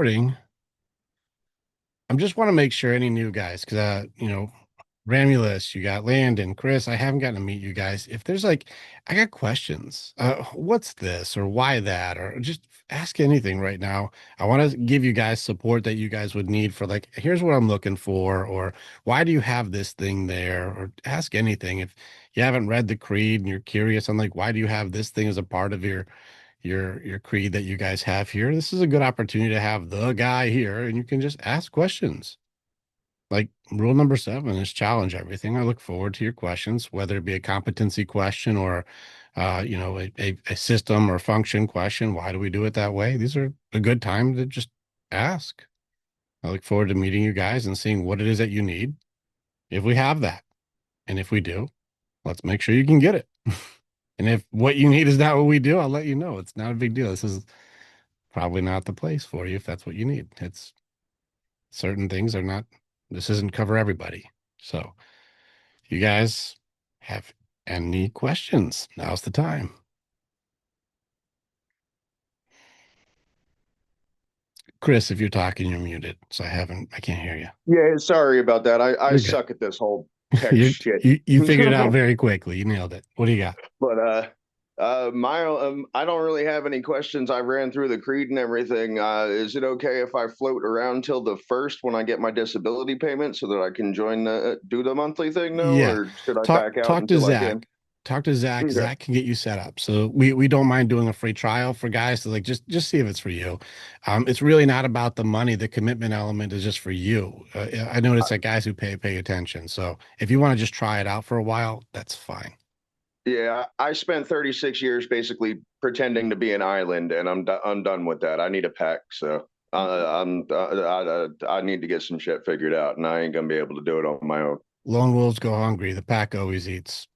Recording. I just want to make sure any new guys, because Ramulus, you got Landon, Chris. I haven't gotten to meet you guys. If there's I got questions. What's this or why that, or just ask anything right now. I want to give you guys support that you guys would need for here's what I'm looking for, or why do you have this thing there, or ask anything. If you haven't read the creed and you're curious on why do you have this thing as a part of your creed that you guys have here, this is a good opportunity to have the guy here and you can just ask questions. Like rule number 7 is challenge everything. I look forward to your questions, whether it be a competency question or a system or function question. Why do we do it that way? These are a good time to just ask. I look forward to meeting you guys and seeing what it is that you need, if we have that. And if we do, let's make sure you can get it. And if what you need is not what we do, I'll let you know. It's not a big deal. This is probably not the place for you if that's what you need. It's certain things are not, this doesn't cover everybody. So, you guys have any questions? Now's the time. Chris, if you're talking, you're muted. So I can't hear you. Yeah, sorry about that. I You're good. suck at this whole tech You shit. you figured it out very quickly. You nailed it. What do you got? But I don't really have any questions. I ran through the creed and everything. Is it okay if I float around till the first when I get my disability payment so that I can join do the monthly thing now, Yeah. or should I Talk back out talk to until I can? Zach. Talk to Zach. Okay. Zach can get you set up. So we don't mind doing a free trial for guys to just see if it's for you. It's really not about the money. The commitment element is just for you. I notice that guys who pay attention. So if you want to just try it out for a while, that's fine. Yeah, I spent 36 years basically pretending to be an island, and I'm done with that. I need a pack, so I need to get some shit figured out, and I ain't gonna be able to do it on my own. Lone wolves go hungry. The pack always eats.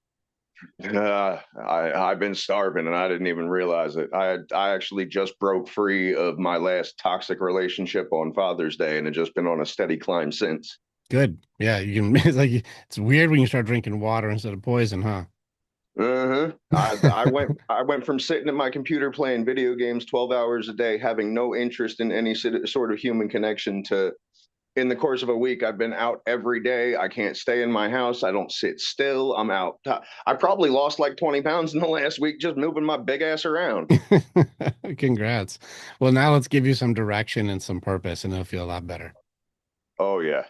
I've been starving, and I didn't even realize it. I actually just broke free of my last toxic relationship on Father's Day, and have just been on a steady climb since. Good. Yeah, you can. It's weird when you start drinking water instead of poison, huh? Uh-huh. I went from sitting at my computer playing video games 12 hours a day, having no interest in any sort of human connection, to in the course of a week, I've been out every day. I can't stay in my house. I don't sit still. I'm out. I probably lost like 20 pounds in the last week just moving my big ass around. Congrats. Well, now let's give you some direction and some purpose, and it'll feel a lot better. Oh yeah,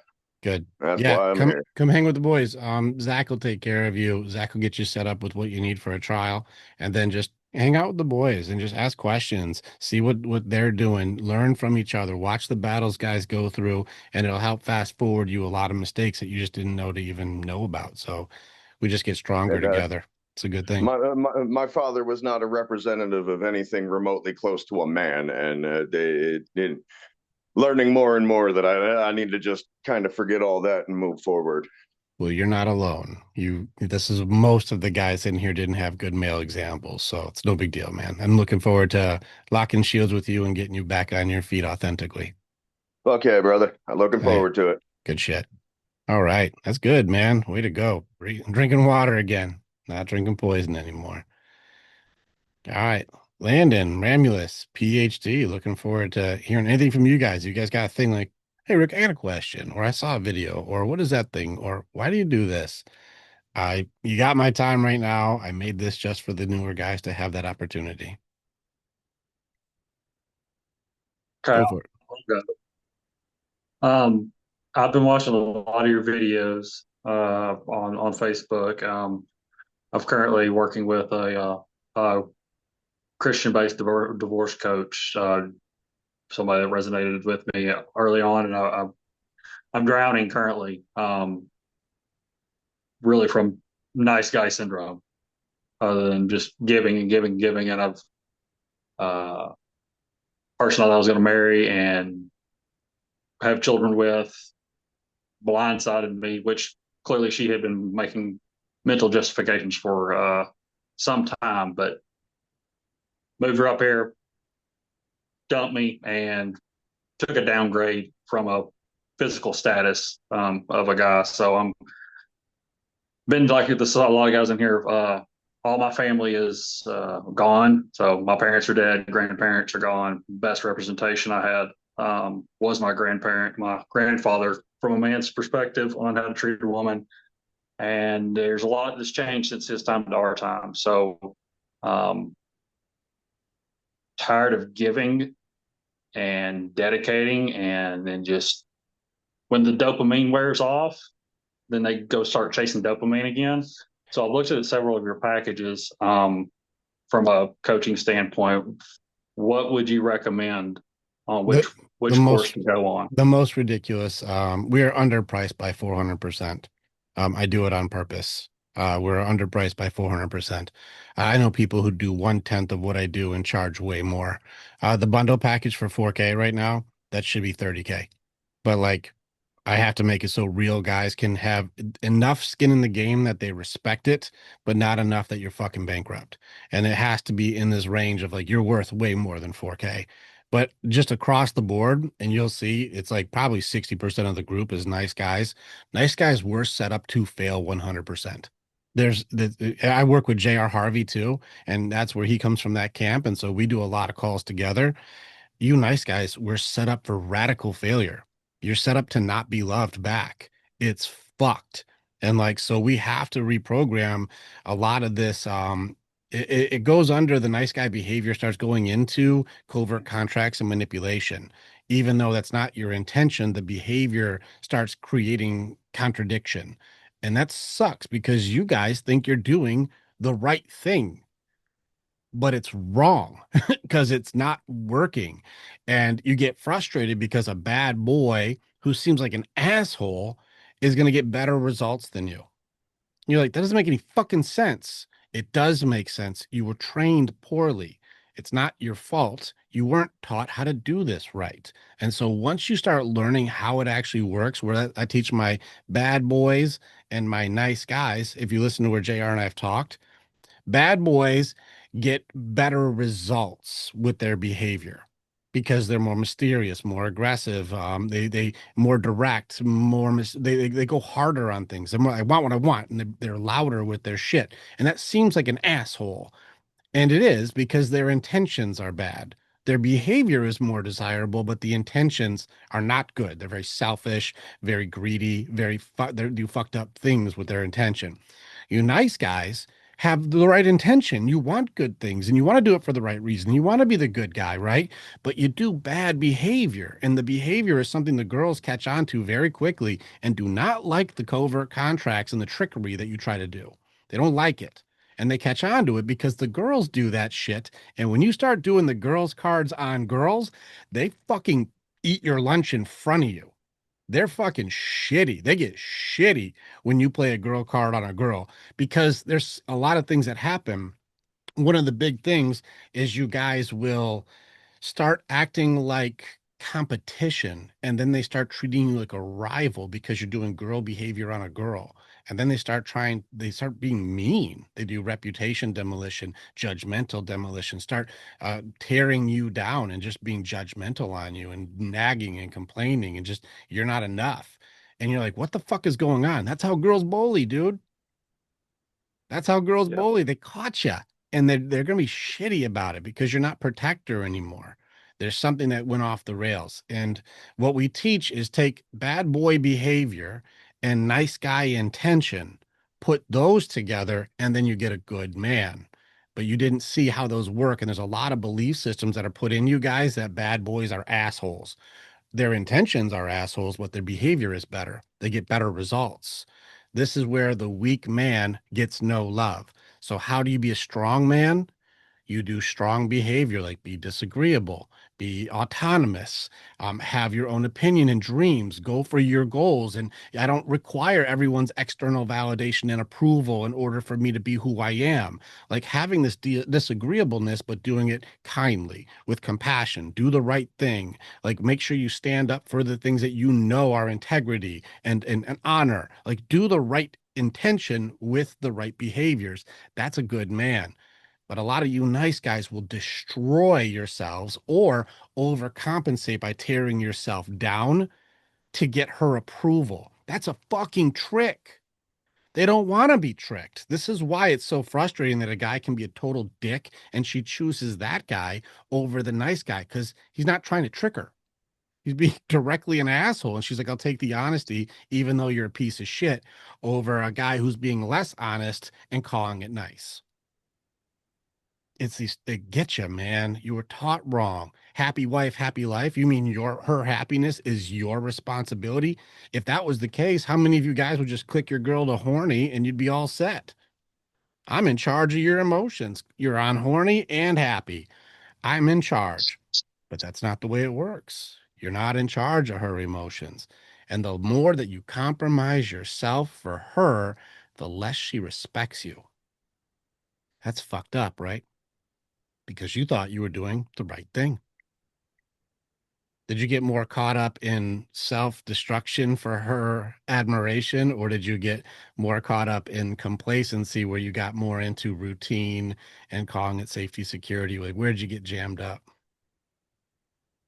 Good. that's Yeah, why I'm come here. come hang with the boys. Zach will take care of you. Zach will get you set up with what you need for a trial, and then just hang out with the boys and just ask questions, see what they're doing, learn from each other, watch the battles guys go through, and it'll help fast forward you a lot of mistakes that you just didn't know to even know about. So we just get stronger And together. It's a good thing. my father was not a representative of anything remotely close to a man, and learning more and more that I need to just kind of forget all that and move forward. Well, you're not alone. This is most of the guys in here didn't have good male examples, so it's no big deal, man. I'm looking forward to locking shields with you and getting you back on your feet authentically. Okay, brother. I'm looking Hey, forward to it. good shit. All right. That's good, man. Way to go. Drinking water again, not drinking poison anymore. All right. Landon, Ramulus, PhD. Looking forward to hearing anything from you guys. You guys got a thing like, hey, Rick, I got a question, or I saw a video, or what is that thing, or why do you do this? You got my time right now. I made this just for the newer guys to have that opportunity. Go Kyle. for it. Um, I've been watching a lot of your videos on Facebook. I'm currently working with a Christian-based divorce coach, somebody that resonated with me early on, and I'm drowning currently, really from nice guy syndrome, other than just giving and giving, giving. And I've person that I was going to marry and have children with blindsided me, which clearly she had been making mental justifications for some time, but moved her up here, dumped me, and took a downgrade from a physical status of a guy. So I'm been like this. A lot of guys in here. All my family is gone. So my parents are dead. Grandparents are gone. Best representation I had was my grandparent, my grandfather, from a man's perspective on how to treat a woman. And there's a lot that's changed since his time to our time. So, um, tired of giving and dedicating, and then just when the dopamine wears off, then they go start chasing dopamine again. So I've looked at several of your packages from a coaching standpoint. What would you recommend on The the which course most to go on? the most ridiculous. We are underpriced by 400%. I do it on purpose. We're underpriced by 400%. I know people who do 1/10 of what I do and charge way more. The bundle package for 4K right now, that should be 30K. But like, I have to make it so real guys can have enough skin in the game that they respect it, but not enough that you're fucking bankrupt. And it has to be in this range of like, you're worth way more than 4K. But just across the board, and you'll see it's like probably 60% of the group is nice guys. Nice guys were set up to fail 100%. I work with JR Harvey too, and that's where he comes from, that camp. And so we do a lot of calls together. You nice guys, we're set up for radical failure. You're set up to not be loved back. It's fucked. And like, so we have to reprogram a lot of this. It goes under the nice guy behavior, starts going into covert contracts and manipulation. Even though that's not your intention, the behavior starts creating contradiction. And that sucks because you guys think you're doing the right thing, but it's wrong because it's not working. And you get frustrated because a bad boy who seems like an asshole is going to get better results than you. You're like, that doesn't make any fucking sense. It does make sense. You were trained poorly. It's not your fault. You weren't taught how to do this right. And so once you start learning how it actually works, where I teach my bad boys and my nice guys, if you listen to where JR and I have talked, bad boys get better results with their behavior because they're more mysterious, more aggressive. They more direct, they go harder on things. They're more, I want what I want, and they're louder with their shit. And that seems like an asshole, and it is because their intentions are bad. Their behavior is more desirable, but the intentions are not good. They're very selfish, very greedy, they do fucked up things with their intention. You nice guys have the right intention. You want good things and you want to do it for the right reason. You want to be the good guy, right? But you do bad behavior. And the behavior is something the girls catch on to very quickly and do not like the covert contracts and the trickery that you try to do. They don't like it. And they catch on to it because the girls do that shit. And when you start doing the girls' cards on girls, they fucking eat your lunch in front of you. They're fucking shitty. They get shitty when you play a girl card on a girl because there's a lot of things that happen. One of the big things is you guys will start acting like competition, and then they start treating you like a rival because you're doing girl behavior on a girl. And then they start being mean. They do reputation demolition, judgmental demolition, start tearing you down and just being judgmental on you and nagging and complaining and just, you're not enough. And you're like, what the fuck is going on? That's how girls bully, dude. That's how girls Yep. bully. They caught you, and they're going to be shitty about it because you're not protector anymore. There's something that went off the rails. And what we teach is take bad boy behavior and nice guy intention, put those together, and then you get a good man. But you didn't see how those work. And there's a lot of belief systems that are put in you guys that bad boys are assholes. Their intentions are assholes, but their behavior is better. They get better results. This is where the weak man gets no love. So, how do you be a strong man? You do strong behavior, like be disagreeable, be autonomous, have your own opinion and dreams, go for your goals. And I don't require everyone's external validation and approval in order for me to be who I am. Like having this disagreeableness, but doing it kindly with compassion, do the right thing. Like make sure you stand up for the things that you know are integrity and honor. Like do the right intention with the right behaviors. That's a good man. But a lot of you nice guys will destroy yourselves or overcompensate by tearing yourself down to get her approval. That's a fucking trick. They don't want to be tricked. This is why it's so frustrating that a guy can be a total dick and she chooses that guy over the nice guy because he's not trying to trick her. He's being directly an asshole. And she's like, I'll take the honesty, even though you're a piece of shit, over a guy who's being less honest and calling it nice. It's these, they get you, man. You were taught wrong. Happy wife, happy life. You mean her happiness is your responsibility? If that was the case, how many of you guys would just click your girl to horny and you'd be all set? I'm in charge of your emotions. You're on horny and happy. I'm in charge. But that's not the way it works. You're not in charge of her emotions. And the more that you compromise yourself for her, the less she respects you. That's fucked up, right? Because you thought you were doing the right thing. Did you get more caught up in self-destruction for her admiration, or did you get more caught up in complacency where you got more into routine and calling it safety security? Like, where did you get jammed up?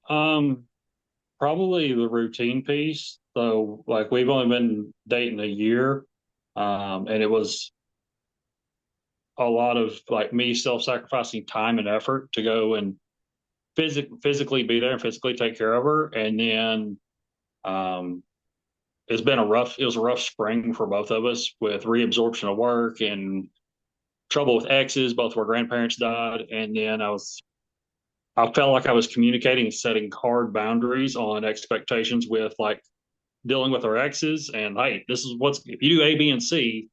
Um, Probably the routine piece. So, like, we've only been dating a year, and it was a lot of like me self-sacrificing time and effort to go and physically be there and physically take care of her. And then um, it was a rough spring for both of us with reabsorption of work and trouble with exes. Both of our grandparents died, and then I felt like I was communicating and setting hard boundaries on expectations with like dealing with our exes. And hey, this is what's if you do A, B, and C,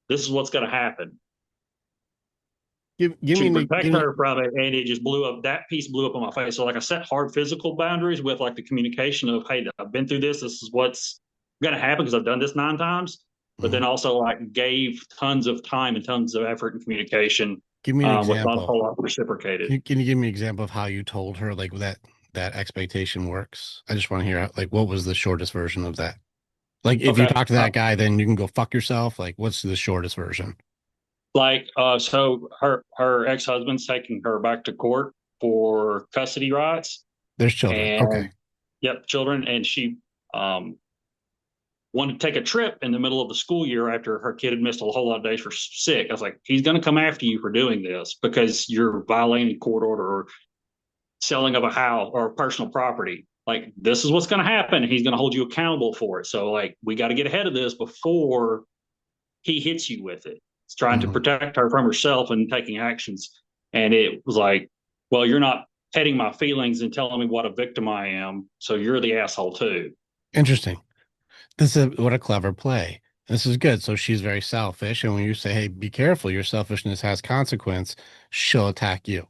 this is what's going to happen Give to me, protect her from it. And it just blew up. That piece blew up in my face. So like I set hard physical boundaries with like the communication of, hey, I've been through this. This is what's going to happen because I've done this 9 times. But then mhm. also like gave tons of time and tons of effort and communication Give me an with not a example. whole lot reciprocated. Can you give me an example of how you told her like that expectation works? I just want to hear like what was the shortest version of that? Like if you Okay. talk to that guy, then you can go fuck yourself. Like what's the shortest version? So her ex-husband's taking her back to court for custody rights There's children. Okay. and yep, children. And she um wanted to take a trip in the middle of the school year after her kid had missed a whole lot of days for sick. I was like, he's going to come after you for doing this because you're violating court order or selling of a house or personal property. Like, this is what's going to happen. He's going to hold you accountable for it. So, like, we got to get ahead of this before he hits you with it. It's trying to Mhm. protect her from herself and taking actions. And it was like, well, you're not petting my feelings and telling me what a victim I am. So you're the asshole too. Interesting. This is what a clever play. This is good. So she's very selfish, and when you say, "Hey, be careful, your selfishness has consequence," she'll attack you.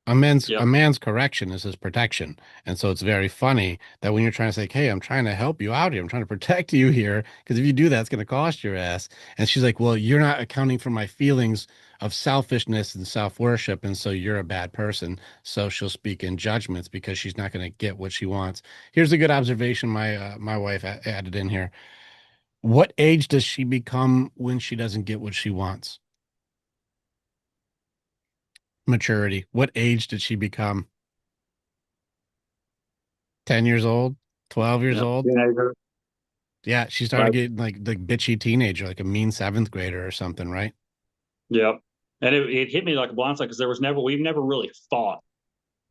A Yep. man's correction is his protection. And so it's very funny that when you're trying to say, hey, I'm trying to help you out here, I'm trying to protect you here, because if you do that, it's going to cost your ass. And she's like, well, you're not accounting for my feelings of selfishness and self-worship, and so you're a bad person. So she'll speak in judgments because she's not going to get what she wants. Here's a good observation my wife added in here. What age does she become when she doesn't get what she wants? Maturity. What age did she become? 10 years old, 12 years Yep. old. Teenager. Yeah, she started Right. getting like the bitchy teenager, like a mean seventh grader or something, right? Yep. And it hit me like a blindside because we've never really fought.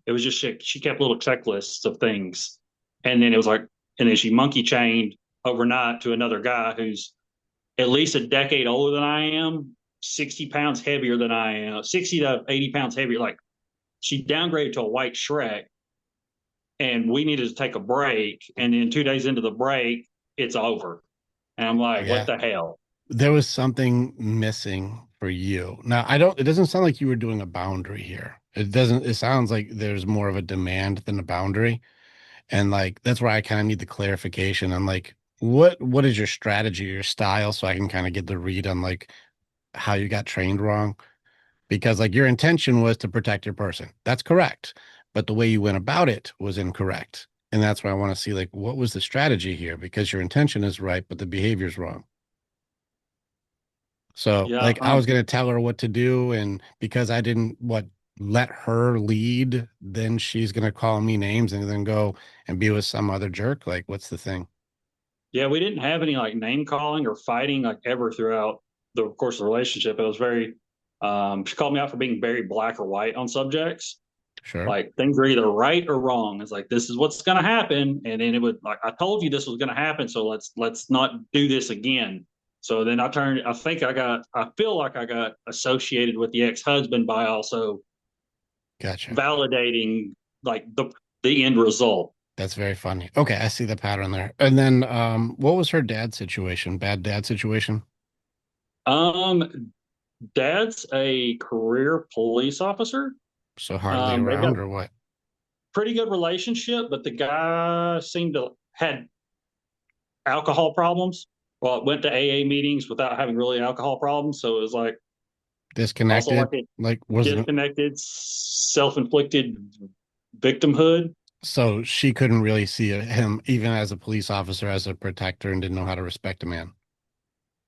It was just she kept little checklists of things. And then it was like, and then she monkey chained overnight to another guy who's at least a decade older than I am, 60 pounds heavier than I am, 60 to 80 pounds heavier. Like she downgraded to a white Shrek and we needed to take a break. And then 2 days into the break, it's over. And I'm like, what Yeah. the hell? There was something missing for you. Now, it doesn't sound like you were doing a boundary here. It sounds like there's more of a demand than a boundary. And like, that's where I kind of need the clarification. I'm like, what is your strategy, your style? So I can kind of get the read on like how you got trained wrong. Because like your intention was to protect your person. That's correct. But the way you went about it was incorrect. And that's why I want to see like what was the strategy here? Because your intention is right, but the behavior is wrong. So Yeah. like I was gonna tell her what to do, and because I didn't let her lead, then she's gonna call me names and then go and be with some other jerk. Like, what's the thing? Yeah, we didn't have any like name calling or fighting like ever throughout the course of the relationship. It was very, she called me out for being very black or white on subjects. Sure. Like things are either right or wrong. It's like this is what's going to happen, and then it would like I told you this was going to happen, so let's not do this again. So then I turned. I feel like I got associated with the ex husband by also Gotcha. validating like the end result. That's very funny. Okay, I see the pattern there. And then what was her dad situation? Bad dad situation? Um, Dad's a career police officer. So hardly They've got around a or what? pretty good relationship, but the guy seemed to had alcohol problems. Well, went to AA meetings without having really alcohol problems, so it was like also like Disconnected? a Like wasn't disconnected, self-inflicted victimhood. so she couldn't really see him even as a police officer as a protector and didn't know how to respect a man.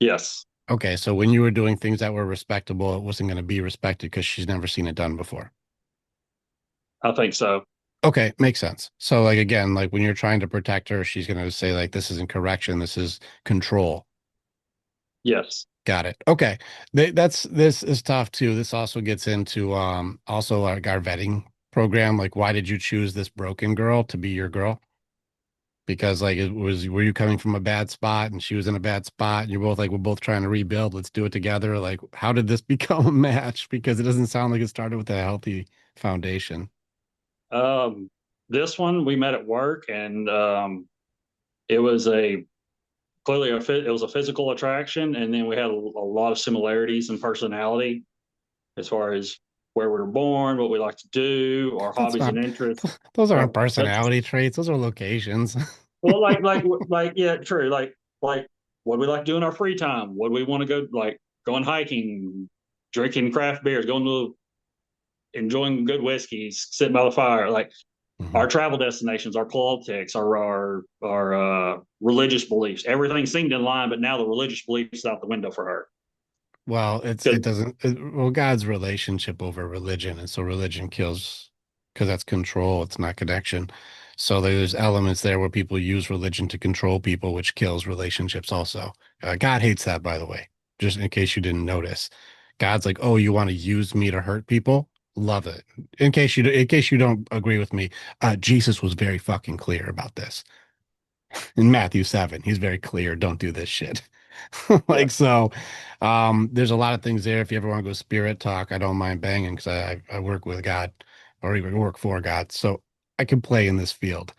Yes, Okay, so when you were doing things that were respectable, it wasn't going to be respected because she's never seen it done before. I think so. Okay, makes sense. So like again, like when you're trying to protect her, she's going to say like this isn't correction, this is control. Yes. Got it. Okay. This is tough too. This also gets into also like our vetting program. Like why did you choose this broken girl to be your girl? Because like it was were you coming from a bad spot and she was in a bad spot and you're both like we're both trying to rebuild, let's do it together. Like how did this become a match? Because it doesn't sound like it started with a healthy foundation. Um, this one we met at work, and it was a clearly it was a physical attraction, and then we had a lot of similarities in personality as far as where we were born, what we like to do, our That's hobbies not and interests. those aren't That's personality traits, those are locations. well, yeah, true. Like what we like to do in our free time, what we want to go like going hiking, drinking craft beers, going to enjoying good whiskeys, sitting by the fire, like our Mhm. travel destinations, our politics, our religious beliefs. Everything seemed in line, but now the religious beliefs out the window for her. Well, it 'Cause, doesn't well, God's relationship over religion, and so religion kills because that's control, it's not connection. So there's elements there where people use religion to control people, which kills relationships also. God hates that, by the way, just in case you didn't notice. God's like, oh, you want to use me to hurt people? Love it. In case you don't agree with me, Jesus was very fucking clear about this in Matthew 7. He's very clear, don't do this shit. yeah. Like so there's a lot of things there. If you ever want to go spirit talk, I don't mind banging because I work with God or even work for God. So I can play in this field.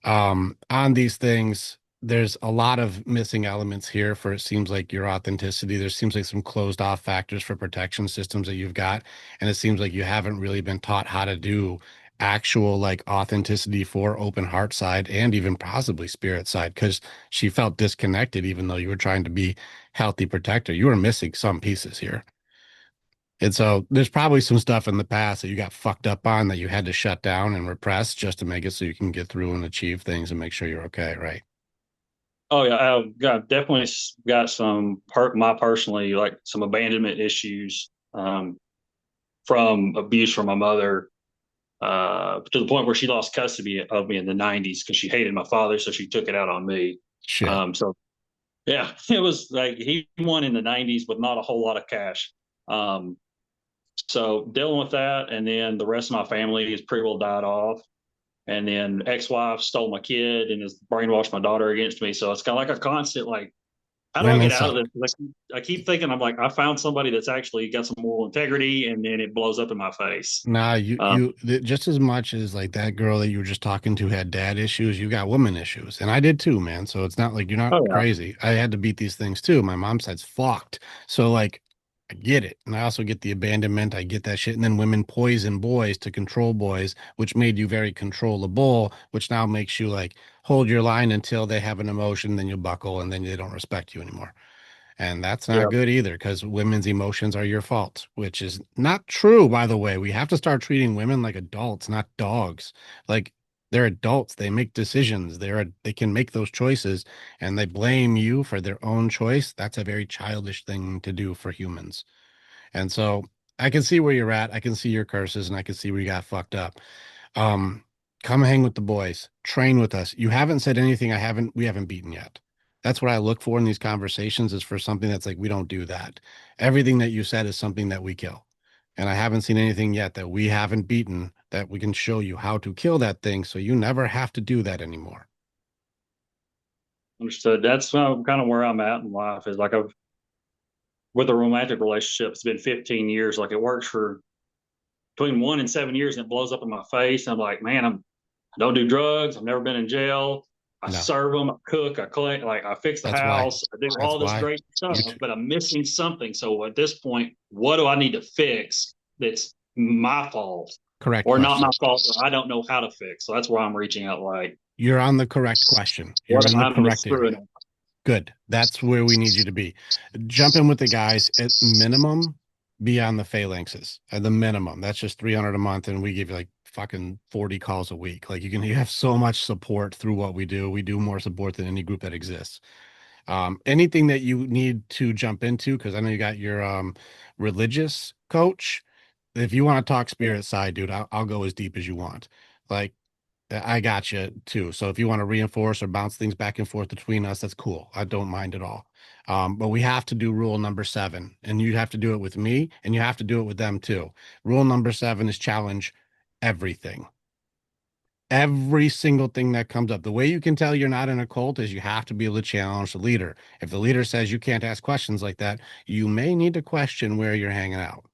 On these things, there's a lot of missing elements here for it seems like your authenticity. There seems like some closed off factors for protection systems that you've got. And it seems like you haven't really been taught how to do actual like authenticity for open heart side and even possibly spirit side because she felt disconnected even though you were trying to be healthy protector. You were missing some pieces here. And so there's probably some stuff in the past that you got fucked up on that you had to shut down and repress just to make it so you can get through and achieve things and make sure you're okay, right? Oh yeah, I've got definitely got some my personally like some abandonment issues from abuse from my mother to the point where she lost custody of me in the 90s because she hated my father, so she took it out on me. Shit. So yeah, it was like he won in the 90s with not a whole lot of cash. Um, so dealing with that, and then the rest of my family is pretty well died off. And then ex-wife stole my kid and has brainwashed my daughter against me. So it's kind of like a constant like, how do I Women get out of suck. this? Like, I keep thinking I'm like I found somebody that's actually got some moral integrity, and then it blows up in my face. Nah, Um, just as much as like that girl that you were just talking to had dad issues, you got woman issues. And I did too, man. So it's not like you're not oh yeah, crazy. I had to beat these things too. My mom side's fucked. So like I get it. And I also get the abandonment. I get that shit. And then women poison boys to control boys, which made you very controllable, which now makes you like hold your line until they have an emotion, then you buckle and then they don't respect you anymore. And that's not yeah, good either because women's emotions are your fault, which is not true, by the way. We have to start treating women like adults, not dogs. Like they're adults, they make decisions, they can make those choices and they blame you for their own choice. That's a very childish thing to do for humans. And so I can see where you're at. I can see your curses and I can see where you got fucked up. Um, Come hang with the boys, train with us. You haven't said anything we haven't beaten yet. That's what I look for in these conversations is for something that's like, we don't do that. Everything that you said is something that we kill. And I haven't seen anything yet that we haven't beaten that we can show you how to kill that thing so you never have to do that anymore. Understood. That's kind of where I'm at in life. Is like I've with a romantic relationship. It's been 15 years. Like it works for between 1 and 7 years, and it blows up in my face. I'm like, man, I don't do drugs. I've never been in jail. I No, serve them. I cook. I clean. Like I fix the that's why. house. I do That's all this why great stuff, you but I'm missing something. So at this point, what do I need to fix? That's my fault correct or not my question. fault. Or I don't know how to fix. So that's why I'm reaching out. Like, You're on the correct question. You're what in am the I correct area. missing? Good. That's where we need you to be. Jump in with the guys at minimum, be on the phalanxes at the minimum. That's just 300 a month. And we give you like fucking 40 calls a week. Like you have so much support through what we do. We do more support than any group that exists. Anything that you need to jump into, because I know you got your religious coach. If you want to talk spirit side, dude, I'll go as deep as you want. Like I got you too. So if you want to reinforce or bounce things back and forth between us, that's cool. I don't mind at all. But we have to do rule number 7, and you have to do it with me, and you have to do it with them too. Rule number 7 is challenge everything. Every single thing that comes up. The way you can tell you're not in a cult is you have to be able to challenge the leader. If the leader says you can't ask questions like that, you may need to question where you're hanging out.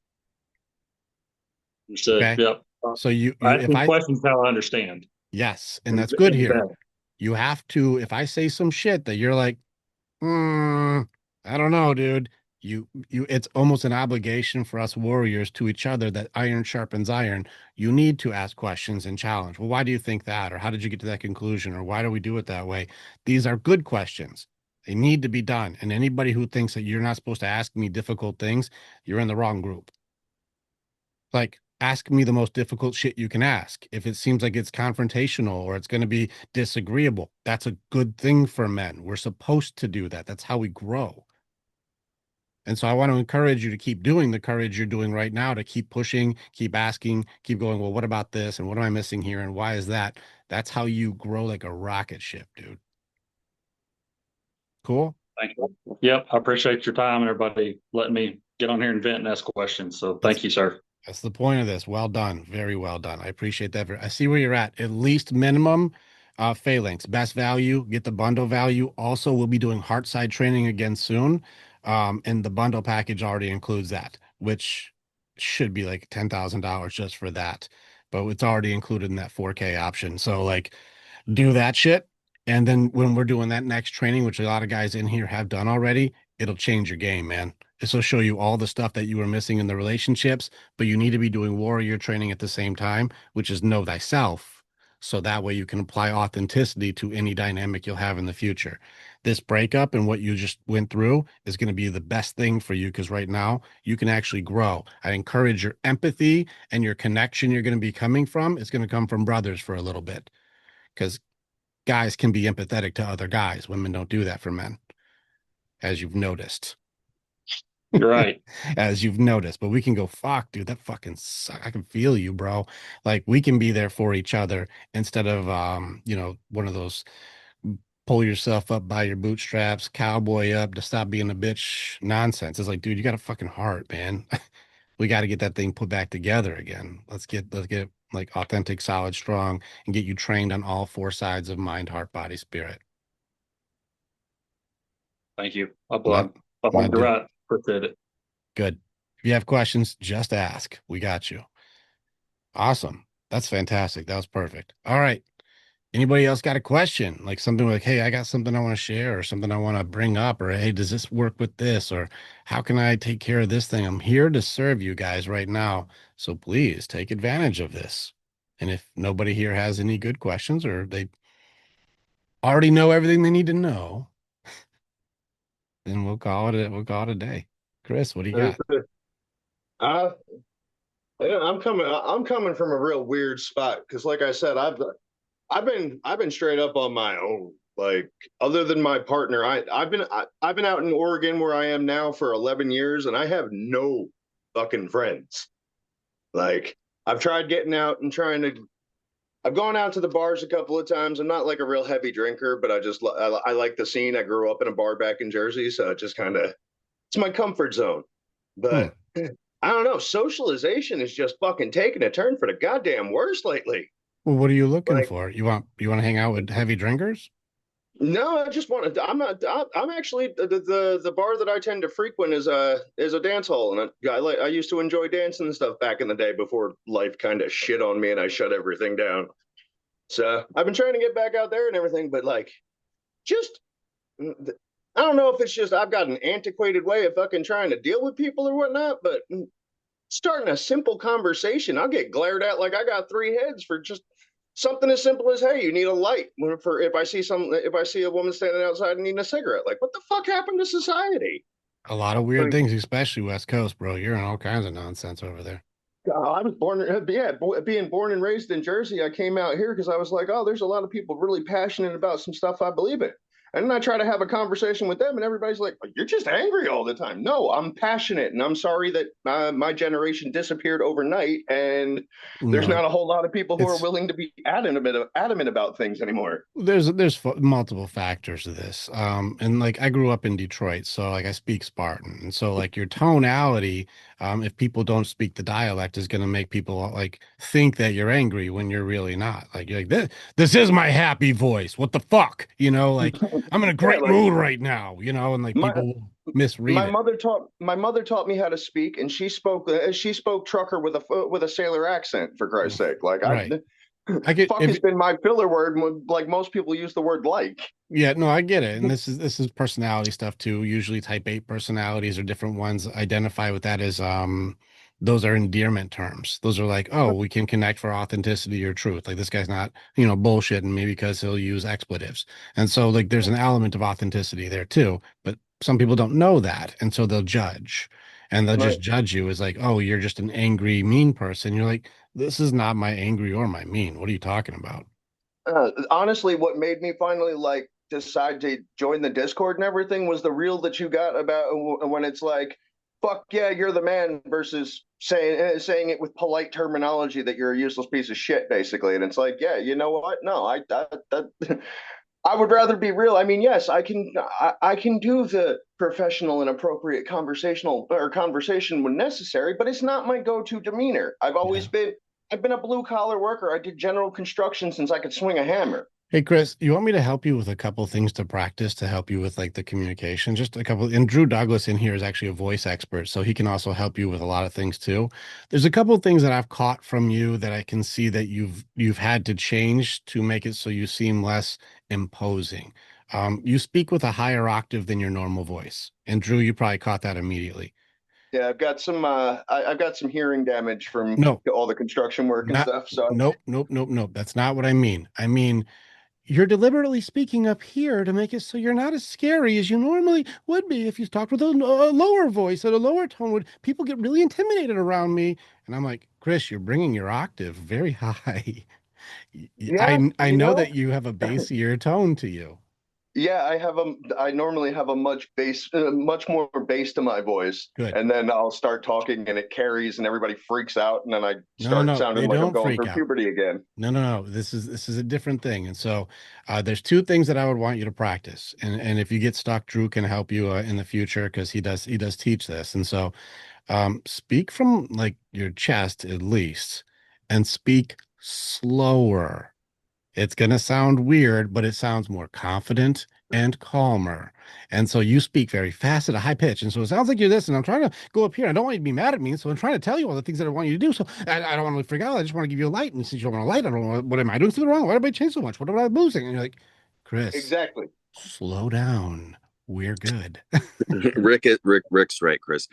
Understood. Okay. Yep. So you if Asking I questions how I understand. yes, and And, that's good and here. better. You have to, if I say some shit that you're like, I don't know, dude. It's almost an obligation for us warriors to each other that iron sharpens iron. You need to ask questions and challenge. Well, why do you think that? Or how did you get to that conclusion? Or why do we do it that way? These are good questions. They need to be done. And anybody who thinks that you're not supposed to ask me difficult things, you're in the wrong group. Like, ask me the most difficult shit you can ask. If it seems like it's confrontational or it's going to be disagreeable, that's a good thing for men. We're supposed to do that. That's how we grow. And so I want to encourage you to keep doing the courage you're doing right now, to keep pushing, keep asking, keep going, well, what about this? And what am I missing here? And why is that? That's how you grow like a rocket ship, dude. Cool. Thank you. Yep. I appreciate your time and everybody letting me get on here and vent and ask questions. So That's thank you, sir. That's the point of this. Well done. Very well done. I appreciate that. I see where you're at. At least minimum phalanx. Best value. Get the bundle value. Also, we'll be doing heart side training again soon. And the bundle package already includes that, which should be like $10,000 just for that. But it's already included in that 4K option. So like do that shit. And then when we're doing that next training, which a lot of guys in here have done already, it'll change your game, man. This will show you all the stuff that you were missing in the relationships, but you need to be doing warrior training at the same time, which is know thyself. So that way you can apply authenticity to any dynamic you'll have in the future. This breakup and what you just went through is going to be the best thing for you because right now you can actually grow. I encourage your empathy and your connection you're going to be coming from. It's going to come from brothers for a little bit because guys can be empathetic to other guys. Women don't do that for men, as you've noticed. You're right. As you've noticed, but we can go, fuck, dude, that fucking suck. I can feel you, bro. Like we can be there for each other instead of one of those pull yourself up by your bootstraps, cowboy up to stop being a bitch nonsense. It's like, dude, you got a fucking heart, man. We got to get that thing put back together again. Let's get like authentic, solid, strong, and get you trained on all 4 sides of mind, heart, body, spirit. Thank you. Not, You're not do right. Appreciate it. good. If you have questions, just ask. We got you. Awesome. That's fantastic. That was perfect. All right. Anybody else got a question? Like something like, hey, I got something I want to share or something I want to bring up, or hey, does this work with this? Or how can I take care of this thing? I'm here to serve you guys right now. So please take advantage of this. And if nobody here has any good questions or they already know everything they need to know, then we'll call it a day. Chris, what do you got? Uh, yeah, I'm coming from a real weird spot because, like I said, I've been straight up on my own. Like, other than my partner, I've been out in Oregon where I am now for 11 years, and I have no fucking friends. Like, I've tried getting out and trying to. I've gone out to the bars a couple of times. I'm not like a real heavy drinker, but I like the scene. I grew up in a bar back in Jersey, so it just kind of it's my comfort zone. Hmm. But I don't know. Socialization is just fucking taking a turn for the goddamn worst lately. Well, what are you looking Like, for? You want to hang out with heavy drinkers? no, I just want to. I'm not. I'm actually the bar that I tend to frequent is a dance hall, and I used to enjoy dancing and stuff back in the day before life kind of shit on me and I shut everything down. So I've been trying to get back out there and everything, but like, just I don't know if it's just I've got an antiquated way of fucking trying to deal with people or whatnot, but starting a simple conversation, I'll get glared at like I got three heads for just something as simple as, hey, you need a light. For if I see a woman standing outside and needing a cigarette, like what the fuck happened to society? A lot of weird Like, things, especially West Coast, bro. You're in all kinds of nonsense over there. I was born, being born and raised in Jersey. I came out here because I was like, oh, there's a lot of people really passionate about some stuff I believe in. And then I try to have a conversation with them, and everybody's like, you're just angry all the time. No, I'm passionate, and I'm sorry that my generation disappeared overnight, and there's No, not a whole lot of people who are it's willing to be adamant about things anymore. there's multiple factors to this. And like I grew up in Detroit, so like I speak Spartan, and so like your tonality, if people don't speak the dialect, is going to make people like think that you're angry when you're really not. Like you're like this is my happy voice. What the fuck, like I'm in a Yeah, great like mood right now, and like my people will misread it. my mother taught me how to speak, and she spoke trucker with a sailor accent, for Christ's sake. Like I Right. I get fuck if has been my filler word. Like most people use the word like. Yeah, no, I get it. And this is personality stuff too. Usually type 8 personalities or different ones identify with that as those are endearment terms. Those are like, oh, we can connect for authenticity or truth. Like this guy's not, bullshitting me because he'll use expletives. And so like there's an element of authenticity there too, but some people don't know that. And so they'll judge. And they'll Right. just judge you as like, oh, you're just an angry, mean person. You're like, this is not my angry or my mean. What are you talking about? Honestly, what made me finally like decide to join the Discord and everything was the reel that you got about when it's like, "Fuck yeah, you're the man," versus saying it with polite terminology that you're a useless piece of shit, basically. And it's like, yeah, you know what? No, I would rather be real. I mean, yes, I can do the professional and appropriate conversation when necessary, but it's not my go-to demeanor. Yeah. I've been a blue collar worker. I did general construction since I could swing a hammer. Hey Chris, you want me to help you with a couple things to practice to help you with like the communication? Just a couple. And Drew Douglas in here is actually a voice expert, so he can also help you with a lot of things too. There's a couple of things that I've caught from you that I can see that you've had to change to make it so you seem less imposing. You speak with a higher octave than your normal voice, and Drew, you probably caught that immediately. Yeah, I've got some hearing damage from No, all the construction work and not. stuff. So Nope, nope, nope, nope. That's not what I mean. I mean, you're deliberately speaking up here to make it so you're not as scary as you normally would be if you talked with a lower voice at a lower tone. Would people get really intimidated around me? And I'm like, Chris, you're bringing your octave very high. yeah, I you know know, that you have a bassier tone to you. yeah, I normally have a much more bass to my voice, Good. and then I'll start talking and it carries and everybody freaks out, and then I No, no, start no. sounding They like I'm don't going freak through out. puberty again. No, no, no. This is a different thing. And so there's two things that I would want you to practice. And if you get stuck, Drew can help you in the future because he does teach this. And so speak from like your chest at least and speak slower. It's going to sound weird, but it sounds more confident and calmer. And so you speak very fast at a high pitch. And so it sounds like you're this, and I'm trying to go up here. I don't want you to be mad at me. So I'm trying to tell you all the things that I want you to do. So I don't want to freak out. I just want to give you a light. And since you don't want a light, I don't know what am I doing something wrong? Why did I change so much? What am I losing? And you're like, Chris, Exactly. slow down. We're good. Rick's right, Chris.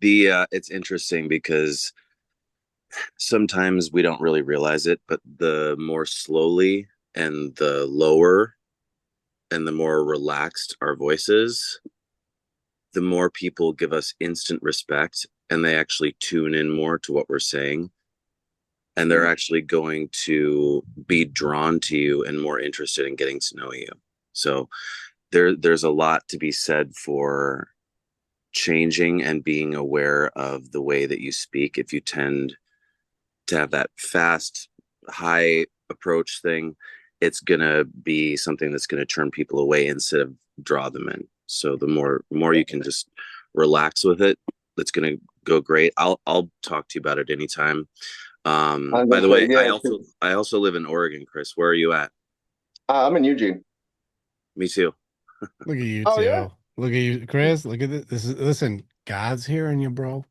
The it's interesting because sometimes we don't really realize it, but the more slowly and the lower and the more relaxed our voices, the more people give us instant respect and they actually tune in more to what we're saying. And they're actually going to be drawn to you and more interested in getting to know you. So there's a lot to be said for changing and being aware of the way that you speak. If you tend to have that fast, high approach thing, it's gonna be something that's gonna turn people away instead of draw them in. So the more you can just relax with it, it's gonna go great. I'll talk to you about it anytime. I was By gonna the say, way, yeah, I also live in Oregon, Chris. Where are you at? I'm in Eugene. Me too. Look at you Oh yeah, two. Look at you, Chris. Look at this. Listen, God's hearing you, bro.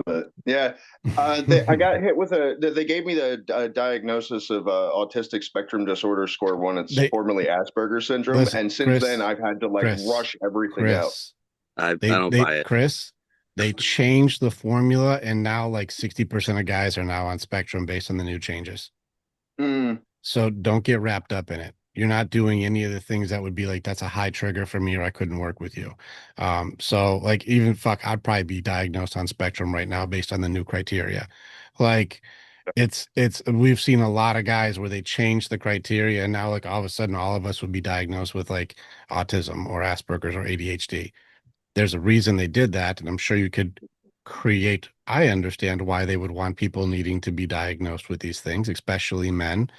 but yeah, I got hit with they gave me the diagnosis of autistic spectrum disorder score one. It's They formerly Asperger's syndrome, listen, and since then Chris, I've had to like Chris, rush everything out. Chris. I don't buy it. Chris, they changed the formula, and now like 60% of guys are now on spectrum based on the new changes. Mm, So don't get wrapped up in it. You're not doing any of the things that would be like, that's a high trigger for me, or I couldn't work with you. So like even fuck, I'd probably be diagnosed on spectrum right now based on the new criteria. Like it's we've seen a lot of guys where they change the criteria and now like all of a sudden all of us would be diagnosed with like autism or Asperger's or ADHD. There's a reason they did that, and I'm sure you could create. I understand why they would want people needing to be diagnosed with these things, especially men.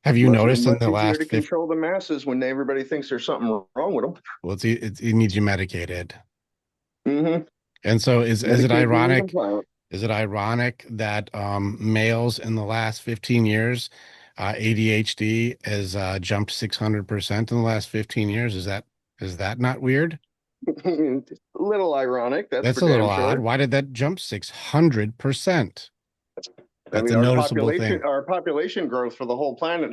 Have you noticed in much the easier last to 50, control the masses when everybody thinks there's something wrong with them. well, it needs you medicated. Mm-hmm. And so is it Medicated and ironic? compliant. Is it ironic that males in the last 15 years, ADHD has jumped 600% in the last 15 years? Is that not weird? A little ironic, that's That's for a little damn odd. sure. Why did that jump 600%? I That's mean, a noticeable thing. our population growth for the whole planet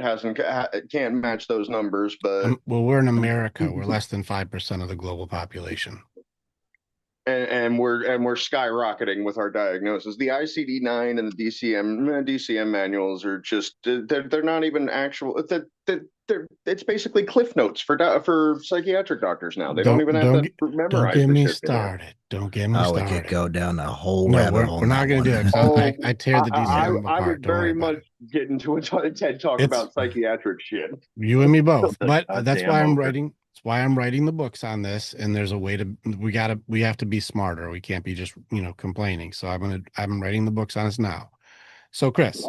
can't match those numbers, but Well, we're in America. We're less than 5% of the global population. and we're skyrocketing with our diagnosis. The ICD-9 and the DCM manuals are just they're not even actual. It's basically cliff notes for psychiatric doctors now. They don't even have to Don't memorize get the me shit anymore. started. Don't get me Oh, we could started. go down a whole No, rabbit we're hole we're on not that going to one. do it. 'Cause Oh, I tear the DCM I apart. would Don't worry very about much it. get into a TED talk It's about psychiatric shit. you and me both. The But that's why goddamn I'm ogre. writing. That's why I'm writing the books on this. And there's a way to. We have to be smarter. We can't be just complaining. So I'm writing the books on this now. So Chris,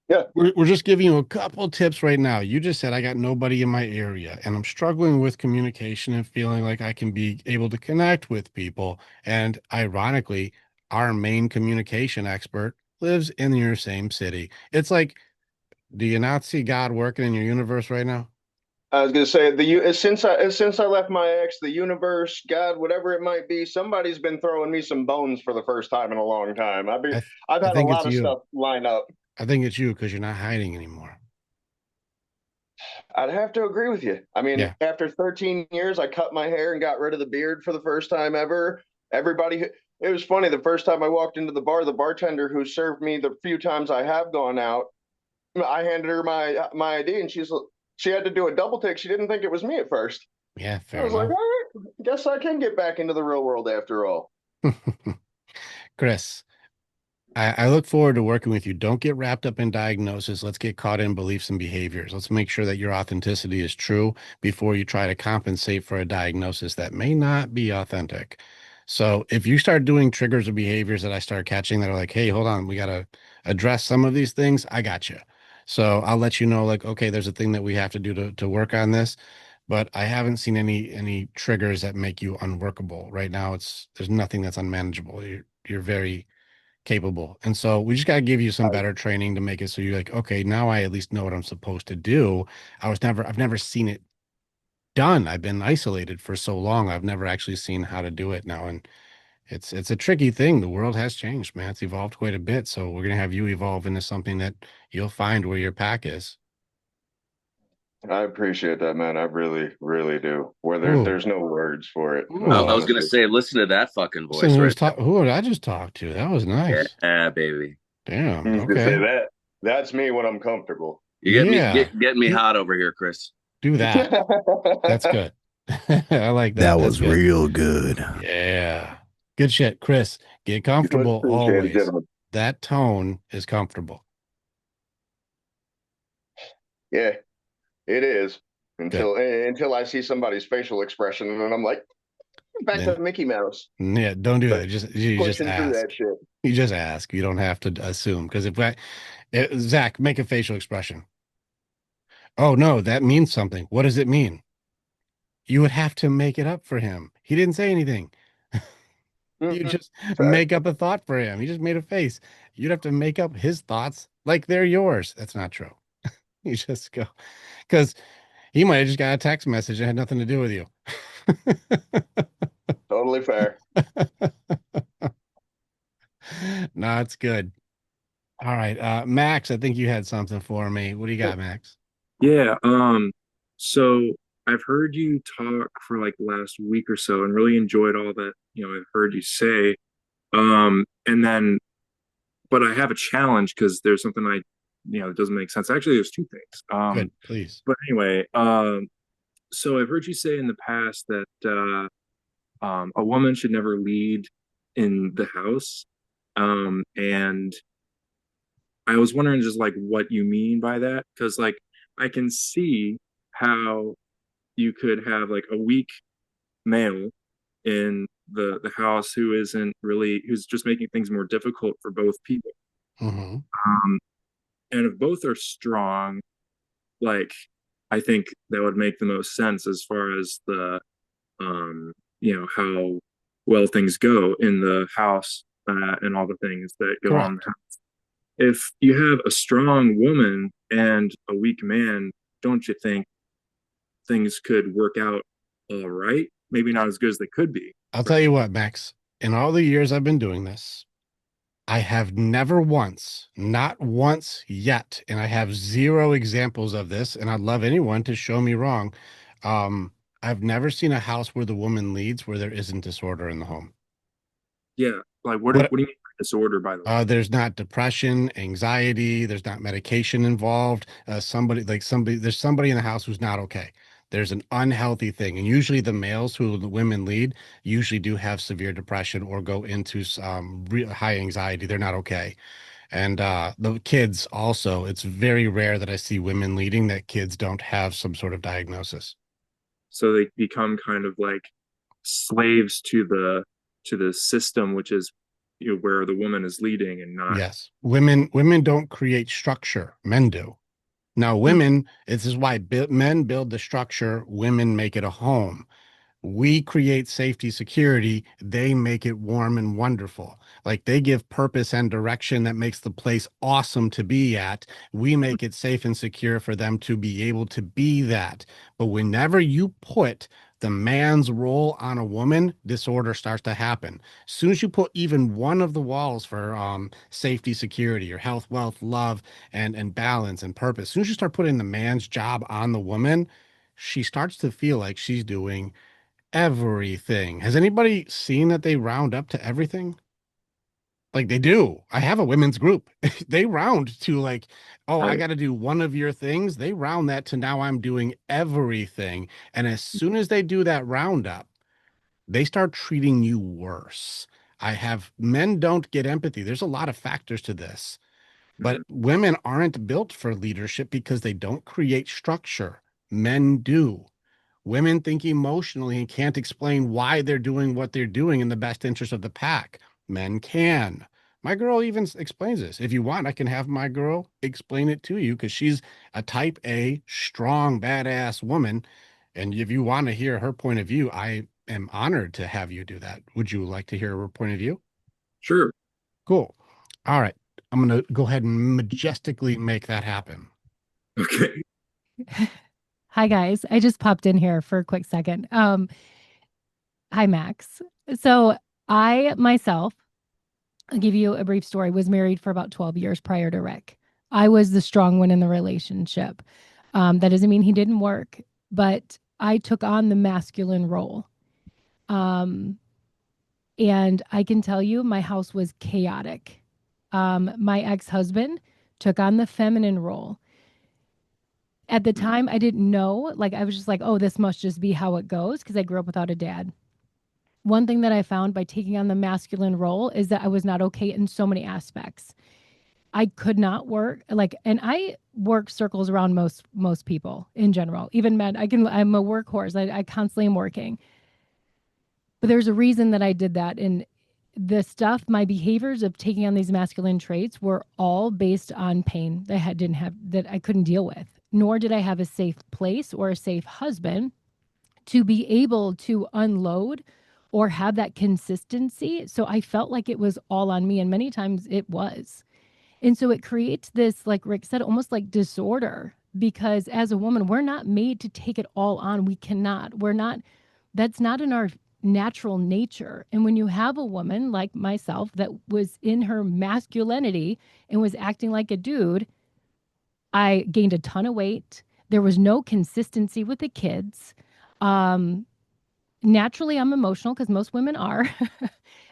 Yeah. we're just giving you a couple tips right now. You just said I got nobody in my area and I'm struggling with communication and feeling like I can be able to connect with people. And ironically, our main communication expert lives in your same city. It's like, do you not see God working in your universe right now? I was gonna say since I left my ex, the universe, God, whatever it might be, somebody's been throwing me some bones for the first time in a long time. I I've I had a think it's lot of you. stuff lined up. I think it's you because you're not hiding anymore. I'd have to agree with you. I mean, Yeah. after 13 years, I cut my hair and got rid of the beard for the first time ever. Everybody, it was funny. The first time I walked into the bar, the bartender who served me the few times I have gone out, I handed her my ID, and she had to do a double take. She didn't think it was me at first. Yeah, I fair was like, all enough. right, guess I can get back into the real world after all. Chris, I look forward to working with you. Don't get wrapped up in diagnosis. Let's get caught in beliefs and behaviors. Let's make sure that your authenticity is true before you try to compensate for a diagnosis that may not be authentic. So if you start doing triggers or behaviors that I start catching that are like, hey, hold on, we got to address some of these things, I got you. So I'll let you know, like, okay, there's a thing that we have to do to work on this. But I haven't seen any triggers that make you unworkable. Right now, there's nothing that's unmanageable. You're very capable. And so we just got to give you some I, better training to make it so you're like, okay, now I at least know what I'm supposed to do. I've never seen it done. I've been isolated for so long. I've never actually seen how to do it now. And it's a tricky thing. The world has changed, man. It's evolved quite a bit. So we're going to have you evolve into something that you'll find where your pack is. I appreciate that, man. I really, really do. Where Ooh, there's no words for it. ooh. I was gonna Honestly. say, listen to that fucking Listen, voice right who did I just talk to? That was there. nice. Yeah, baby. I Damn. was gonna say Okay. that. That's me when I'm comfortable. You get me Yeah. getting me hot over here, Chris. Do that. That's good. I like that. That That's was good. real good. Yeah. Good shit. Chris, get Much comfortable appreciated, always. gentlemen. That tone is comfortable. Yeah, it is. Good. Until I see somebody's facial expression, and then I'm like, back Then, to Mickey Mouse. yeah, don't do But that. You just pushing through ask. that shit. You just ask. You don't have to assume. Because Zach, make a facial expression. Oh no, that means something. What does it mean? You would have to make it up for him. He didn't say anything. You Mhm. just Fact. make up a thought for him. He just made a face. You'd have to make up his thoughts like they're yours. That's not true. You just go because he might have just got a text message that had nothing to do with you. Totally fair. No, it's good. All right. Max, I think you had something for me. What do you got, Max? Yeah, so I've heard you talk for like the last week or so and really enjoyed all that, I've heard you say. And then, but I have a challenge because there's something it doesn't make sense. Actually, there's two things. Good, please. But anyway, so I've heard you say in the past that a woman should never lead in the house. And I was wondering just like what you mean by that, because like I can see how you could have like a weak male in the house who's just making things more difficult for both people. Hmm. Um, and if both are strong, like I think that would make the most sense as far as the how well things go in the house and all the things that go on in the Correct. house. If you have a strong woman and a weak man, don't you think things could work out all right? Maybe not as good as they could be. I'll Right. tell you what, Max, in all the years I've been doing this, I have never once, not once yet, and I have zero examples of this, and I'd love anyone to show me wrong. Um, I've never seen a house where the woman leads where there isn't disorder in the home. Yeah. Like What what do you mean by disorder, by the way? There's not depression, anxiety, there's not medication involved. There's somebody in the house who's not okay. There's an unhealthy thing. And usually the males who the women lead usually do have severe depression or go into high anxiety. They're not okay. And the kids also, it's very rare that I see women leading that kids don't have some sort of diagnosis. So they become kind of like slaves to the system, which is where the woman is leading and not. Yes. Women don't create structure. Men do. Now, Hmm. women, this is why men build the structure, women make it a home. We create safety, security. They make it warm and wonderful. Like they give purpose and direction that makes the place awesome to be at. We make it safe and secure for them to be able to be that. But whenever you put the man's role on a woman, disorder starts to happen. As soon as you put even one of the walls for safety, security, or health, wealth, love, and balance and purpose, as soon as you start putting the man's job on the woman, she starts to feel like she's doing everything. Has anybody seen that they round up to everything? Like they do. I have a women's group. They round to like, oh, I Right. got to do one of your things. They round that to now I'm doing everything. And as soon as they do that roundup, they start treating you worse. I have men don't get empathy. There's a lot of factors to this, but Mhm. women aren't built for leadership because they don't create structure. Men do. Women think emotionally and can't explain why they're doing what they're doing in the best interest of the pack. Men can. My girl even explains this. If you want, I can have my girl explain it to you because she's a type A, strong, badass woman. And if you want to hear her point of view, I am honored to have you do that. Would you like to hear her point of view? Sure. Cool. All right. I'm going to go ahead and majestically make that happen. Okay. Hi guys. I just popped in here for a quick second. Hi Max. So I myself, I'll give you a brief story, was married for about 12 years prior to Rick. I was the strong one in the relationship. That doesn't mean he didn't work, but I took on the masculine role. Um, and I can tell you my house was chaotic. My ex-husband took on the feminine role. At the time, I didn't know. Like, I was just like, oh, this must just be how it goes because I grew up without a dad. One thing that I found by taking on the masculine role is that I was not okay in so many aspects. I could not work like, and I work circles around most people in general, even men. I'm a workhorse. I constantly am working. But there's a reason that I did that. And the stuff, my behaviors of taking on these masculine traits were all based on pain that I didn't have, that I couldn't deal with. Nor did I have a safe place or a safe husband to be able to unload or have that consistency. So I felt like it was all on me, and many times it was. And so it creates this, like Rick said, almost like disorder, because as a woman, we're not made to take it all on. We cannot. We're not, that's not in our natural nature. And when you have a woman like myself that was in her masculinity and was acting like a dude, I gained a ton of weight. There was no consistency with the kids. Um, Naturally, I'm emotional because most women are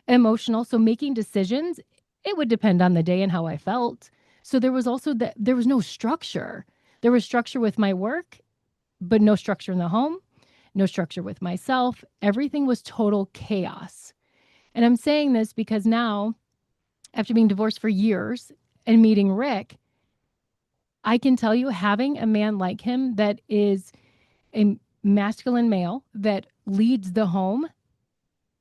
emotional. So making decisions, it would depend on the day and how I felt. So there was also that there was no structure. There was structure with my work, but no structure in the home, no structure with myself. Everything was total chaos. And I'm saying this because now, after being divorced for years and meeting Rick, I can tell you having a man like him that is a masculine male that leads the home,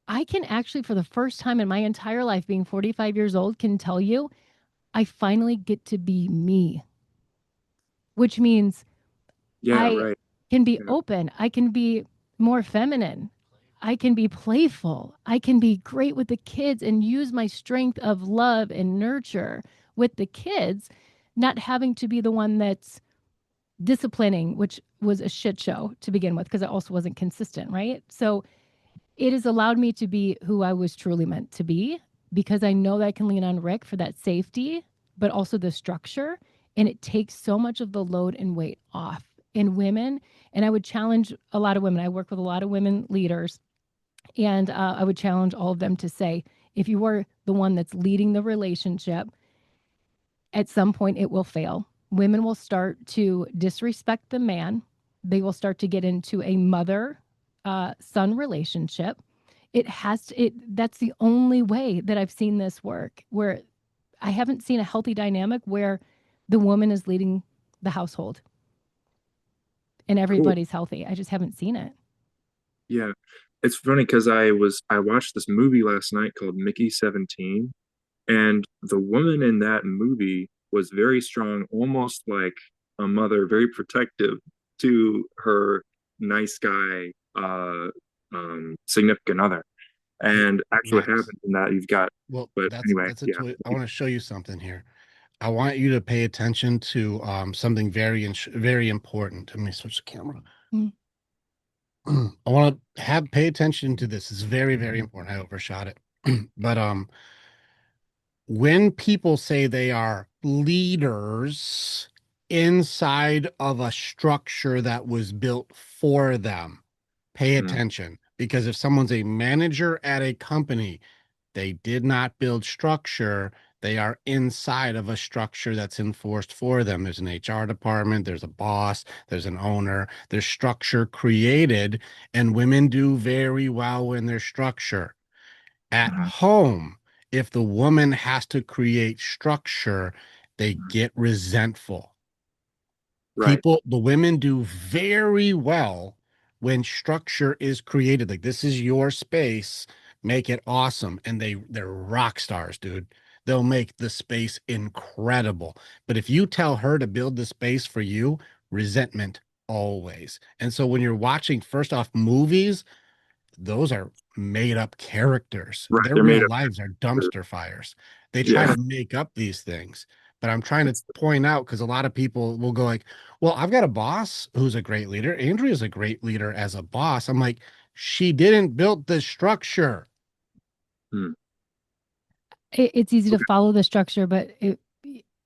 I can actually, for the first time in my entire life, being 45 years old, can tell you I finally get to be me, which means Yeah, I right. can be Yeah. open. I can be more feminine. I can be playful. I can be great with the kids and use my strength of love and nurture with the kids, not having to be the one that's disciplining, which was a shit show to begin with, because it also wasn't consistent, right? So it has allowed me to be who I was truly meant to be, because I know that I can lean on Rick for that safety, but also the structure. And it takes so much of the load and weight off in women. And I would challenge a lot of women. I work with a lot of women leaders, and I would challenge all of them to say, if you are the one that's leading the relationship, at some point it will fail. Women will start to disrespect the man. They will start to get into a mother son relationship. It has to, that's the only way that I've seen this work, where I haven't seen a healthy dynamic where the woman is leading the household and Cool. everybody's healthy. I just haven't seen it. Yeah. It's funny because I watched this movie last night called Mickey 17, and the woman in that movie was very strong, almost like a mother, very protective to her nice guy significant other. Hey, And actually what Max. happened in that you've got, Well, but anyway, that's a yeah. I want to show you something here. I want you to pay attention to something very important. Let me switch the camera. Mm. I want to have pay attention to this. It's very important. I overshot it. But when people say they are leaders inside of a structure that was built for them, pay Mm, attention, because if someone's a manager at a company, they did not build structure. They are inside of a structure that's enforced for them. There's an HR department, there's a boss, there's an owner, there's structure created, and women do very well in their structure. At mhm, home, if the woman has to create structure, they mhm. get resentful. Right. The women do very well when structure is created. Like, this is your space, make it awesome. And they're rock stars, dude. They'll make the space incredible. But if you tell her to build the space for you, resentment always. And so when you're watching, first off, movies, those are made up characters. Right. Their They're made real up lives are for, dumpster fires. They try yeah. to make up these things. But I'm trying to That's point out, because a lot of people will go like, well, I've got a boss who's a great leader. Andrea's a great leader as a boss. I'm like, she didn't build the structure. hmm. It's easy to Okay. follow the structure, but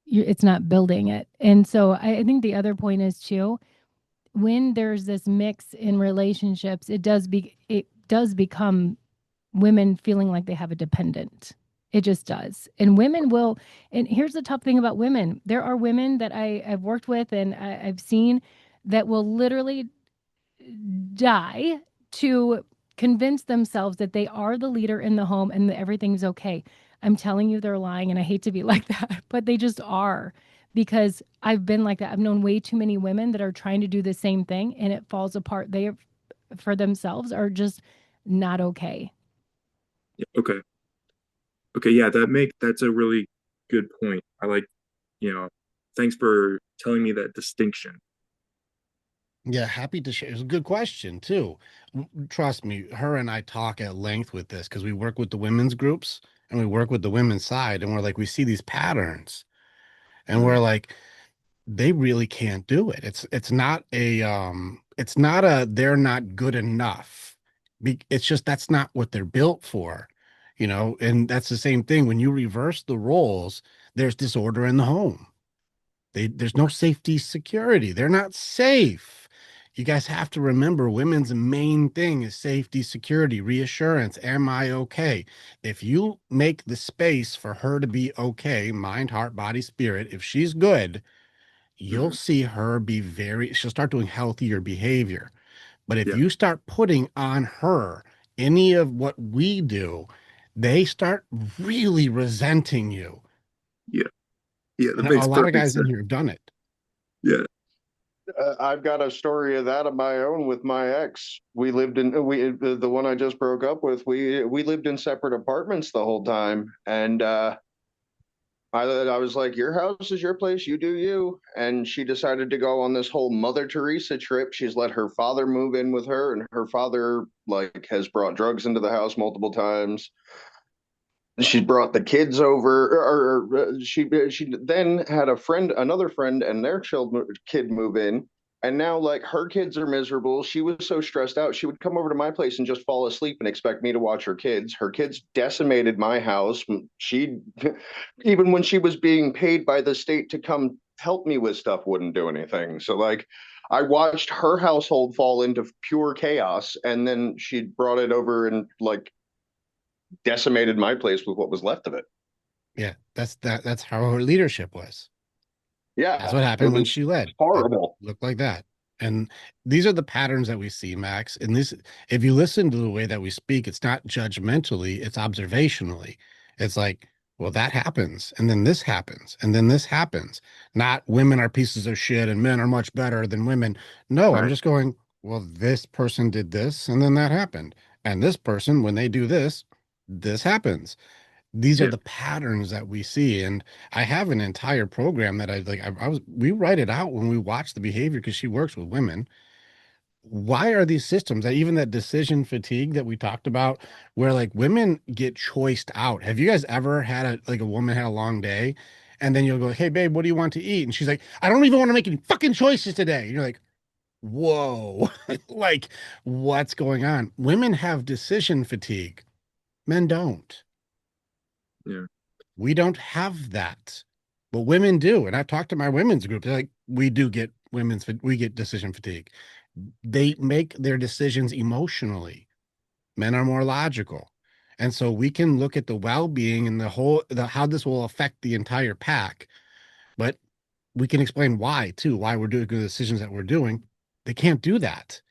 it's not building it. And so I think the other point is too, when there's this mix in relationships, it does become women feeling like they have a dependent. It just does. And women will, and here's the tough thing about women. There are women that I've worked with and I've seen that will literally die to convince themselves that they are the leader in the home and that everything's okay. I'm telling you, they're lying. And I hate to be like that, but they just are, because I've been like that. I've known way too many women that are trying to do the same thing and it falls apart. They, for themselves, are just not okay. Yeah, okay. Okay. Yeah. That's a really good point. I like, you know, thanks for telling me that distinction. Yeah, happy to share. It's a good question too. Trust me, her and I talk at length with this because we work with the women's groups and we work with the women's side, and we're like, we see these patterns, and we're Mm, like, they really can't do it. It's not a they're not good enough. It's just that's not what they're built for, you know, and that's the same thing when you reverse the roles, there's disorder in the home. There's no safety security. They're not safe. You guys have to remember women's main thing is safety, security, reassurance. Am I okay? If you make the space for her to be okay, mind, heart, body, spirit, if she's good, you'll mhm. see her she'll start doing healthier behavior. But if Yeah, you start putting on her any of what we do, they start really resenting you. yeah, yeah. That And a makes lot of perfect guys in sense. here have done it. Yeah. I've got a story of that of my own with my ex. We lived in the one I just broke up with. We lived in separate apartments the whole time, and I was like, "Your house is your place. You do you." And she decided to go on this whole Mother Teresa trip. She's let her father move in with her, and her father like has brought drugs into the house multiple times. She brought the kids over, she then had another friend, and their kid move in, and now like her kids are miserable. She was so stressed out. She would come over to my place and just fall asleep and expect me to watch her kids. Her kids decimated my house. She, even when she was being paid by the state to come help me with stuff, wouldn't do anything. So like. I watched her household fall into pure chaos, and then she brought it over and like decimated my place with what was left of it. Yeah, that's how her leadership was. That's Yeah, what it happened when was she led. It horrible. looked like that. And these are the patterns that we see, Max. And this, if you listen to the way that we speak, it's not judgmentally, it's observationally. It's like, well, that happens, and then this happens, and then this happens. Not women are pieces of shit and men are much better than women. No, I'm Right. just going, well, this person did this, and then that happened. And this person, when they do this, this happens. These are Yeah. the patterns that we see. And I have an entire program that we write it out when we watch the behavior because she works with women. Why are these systems that even that decision fatigue that we talked about, where like women get choiced out? Have you guys ever had a woman had a long day and then you'll go, hey babe, what do you want to eat? And she's like, I don't even want to make any fucking choices today. And you're like, whoa, like what's going on? Women have decision fatigue, men don't. Yeah. We don't have that, but women do. And I talked to my women's group. They're like, we get decision fatigue. They make their decisions emotionally. Men are more logical. And so we can look at the well-being and how this will affect the entire pack, but we can explain why too, why we're doing the decisions that we're doing. They can't do that.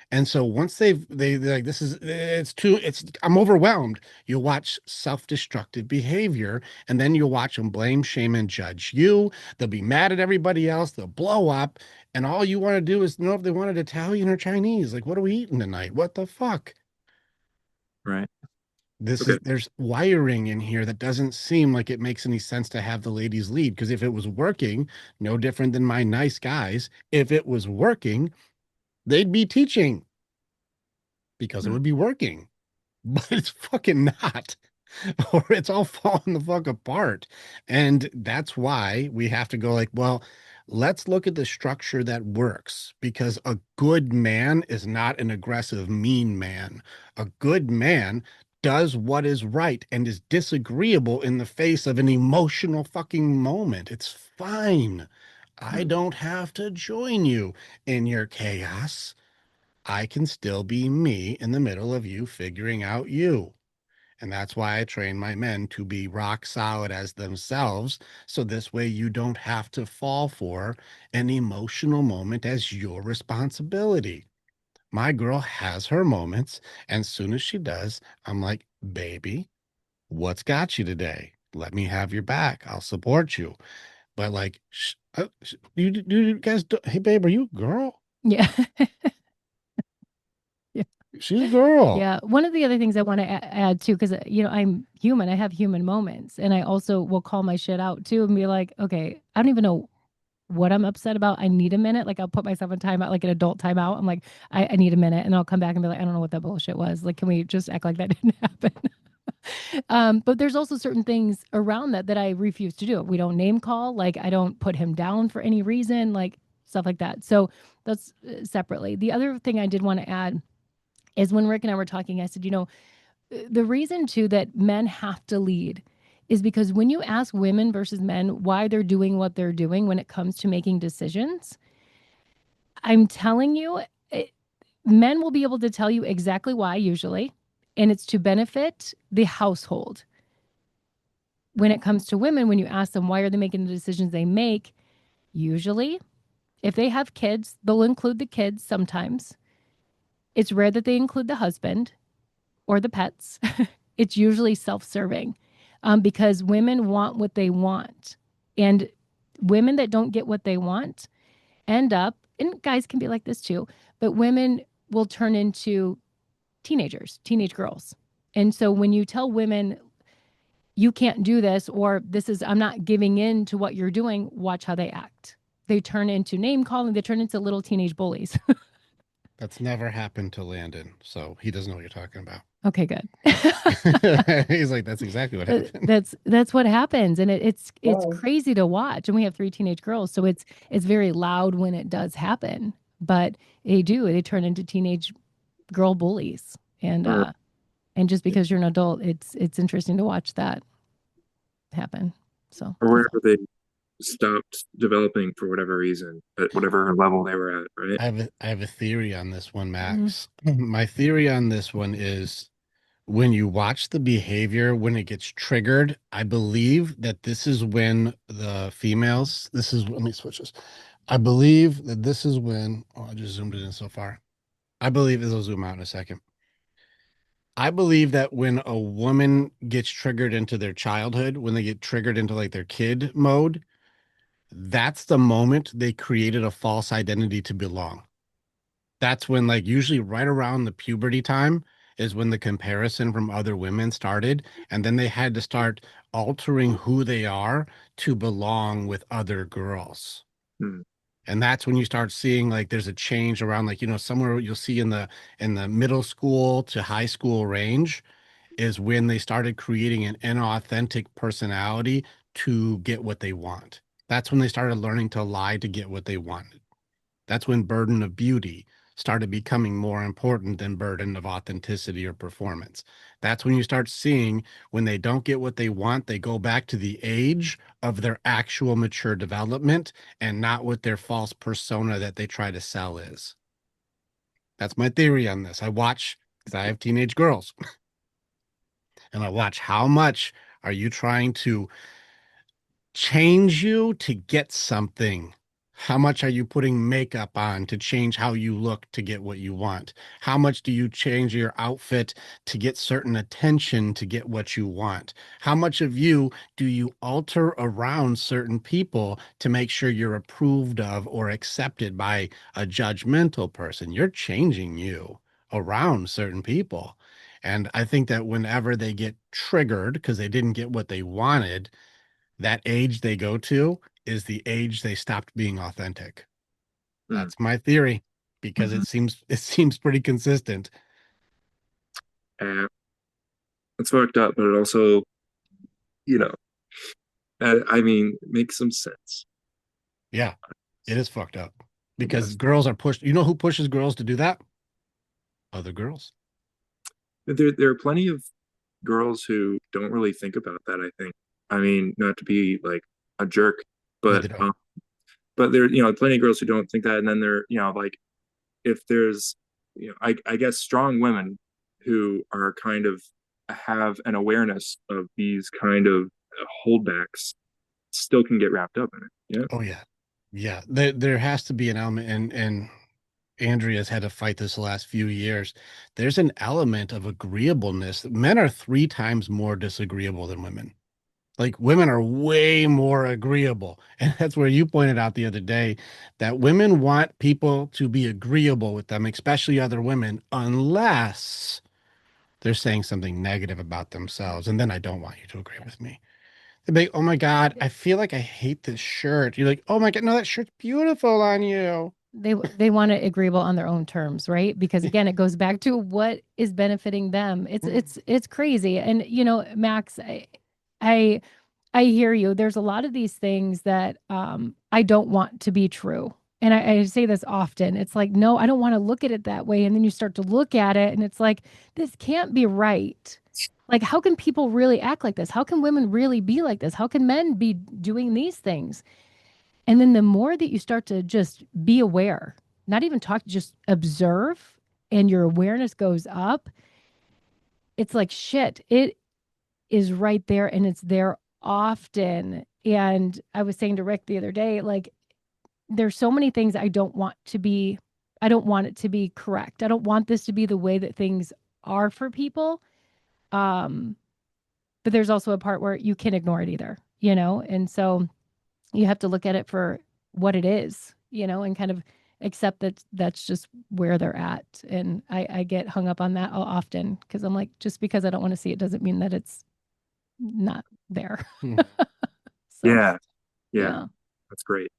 And so once they're like, this is, I'm overwhelmed. You'll watch self-destructive behavior, and then you'll watch them blame, shame, and judge you. They'll be mad at everybody else. They'll blow up. And all you want to do is know if they wanted Italian or Chinese. Like, what are we eating tonight? What the fuck? Right. This Okay. is, there's wiring in here that doesn't seem like it makes any sense to have the ladies lead. Because if it was working, no different than my nice guys, if it was working, they'd be teaching because it Mm, would be working. But it's fucking not, or it's all falling the fuck apart. And that's why we have to go like, well, let's look at the structure that works because a good man is not an aggressive, mean man. A good man does what is right and is disagreeable in the face of an emotional fucking moment. It's fine. I mm. don't have to join you in your chaos. I can still be me in the middle of you figuring out you. And that's why I train my men to be rock solid as themselves. So this way you don't have to fall for an emotional moment as your responsibility. My girl has her moments. And as soon as she does, I'm like, baby, what's got you today? Let me have your back. I'll support you. But like, you guys, hey, babe, are you a girl? Yeah. Yeah. She's a girl. Yeah. One of the other things I want to add too, because, I'm human, I have human moments. And I also will call my shit out too and be like, okay, I don't even know what I'm upset about. I need a minute. Like I'll put myself in timeout, like an adult timeout. I'm like, I need a minute, and I'll come back and be like, I don't know what that bullshit was. Like, can we just act like that didn't happen? But there's also certain things around that I refuse to do. We don't name call. Like I don't put him down for any reason. Like stuff like that. So that's separately. The other thing I did want to add is when Rick and I were talking, I said, the reason too that men have to lead is because when you ask women versus men why they're doing what they're doing when it comes to making decisions, I'm telling you, men will be able to tell you exactly why usually, and it's to benefit the household. When it comes to women, when you ask them why are they making the decisions they make, usually if they have kids, they'll include the kids sometimes. It's rare that they include the husband or the pets. It's usually self-serving because women want what they want. And women that don't get what they want end up, and guys can be like this too, but women will turn into teenagers, teenage girls. And so when you tell women, you can't do this, or this is, I'm not giving in to what you're doing, watch how they act. They turn into name calling, they turn into little teenage bullies. That's never happened to Landon, so he doesn't know what you're talking about. Okay, good. He's like, that's exactly what happened. That's what happens, and it's Wow. crazy to watch. And we have 3 teenage girls, so it's very loud when it does happen. But they turn into teenage girl bullies, and just because you're an adult, it's interesting to watch that happen. So Or wherever they stopped developing for whatever reason, at whatever level they were at, right? I have a theory on this one, Max. My theory on this one is when you watch the behavior when it gets triggered, I believe that this is when the females, let me switch this. I believe that this is when, oh, I just zoomed it in so far. I believe it'll zoom out in a second. I believe that when a woman gets triggered into their childhood, when they get triggered into like their kid mode, that's the moment they created a false identity to belong. That's when, like, usually right around the puberty time is when the comparison from other women started. And then they had to start altering who they are to belong with other girls. Hmm. And that's when you start seeing like there's a change around, like, somewhere you'll see in the middle school to high school range is when they started creating an inauthentic personality to get what they want. That's when they started learning to lie to get what they wanted. That's when burden of beauty started becoming more important than burden of authenticity or performance. That's when you start seeing when they don't get what they want, they go back to the age of their actual mature development and not what their false persona that they try to sell is. That's my theory on this. I watch because I have teenage girls and I watch how much are you trying to change you to get something. How much are you putting makeup on to change how you look to get what you want? How much do you change your outfit to get certain attention to get what you want? How much of you do you alter around certain people to make sure you're approved of or accepted by a judgmental person? You're changing you around certain people. And I think that whenever they get triggered because they didn't get what they wanted, that age they go to is the age they stopped being authentic. That's my theory because it seems pretty consistent. It's fucked up, but it also, you know, I mean, makes some sense. Yeah, it is fucked up because Yes. girls are pushed. You know who pushes girls to do that? Other girls. There are plenty of girls who don't really think about that, I think. I mean, not to be like a jerk, No, but they don't. but there, plenty of girls who don't think that, and then they're, like, if there's, I guess strong women who are kind of have an awareness of these kind of holdbacks still can get wrapped up in it. Yeah. Oh yeah. Yeah. There has to be an element and Andrea's had to fight this the last few years. There's an element of agreeableness. Men are 3 times more disagreeable than women. Like women are way more agreeable. And that's where you pointed out the other day that women want people to be agreeable with them, especially other women, unless they're saying something negative about themselves. And then I don't want you to agree with me. They'd be like, oh my God, I feel like I hate this shirt. You're like, oh my God, no, that shirt's beautiful on you. They want it agreeable on their own terms, right? Because again, it goes back to what is benefiting them. It's crazy. And you know, Max, I I hear you. There's a lot of these things that I don't want to be true. And I say this often. It's like, no, I don't want to look at it that way. And then you start to look at it and it's like, this can't be right. Like, how can people really act like this? How can women really be like this? How can men be doing these things? And then the more that you start to just be aware, not even talk, just observe, and your awareness goes up, it's like, shit, it is right there and it's there often. And I was saying to Rick the other day, like, there's so many things I don't want it to be correct. I don't want this to be the way that things are for people. Um, but there's also a part where you can ignore it either, you know? And so you have to look at it for what it is, you know, and kind of accept that that's just where they're at. And I get hung up on that often because I'm like, just because I don't want to see it doesn't mean that it's not there. Hmm. So, Yeah, yeah, yeah. that's great.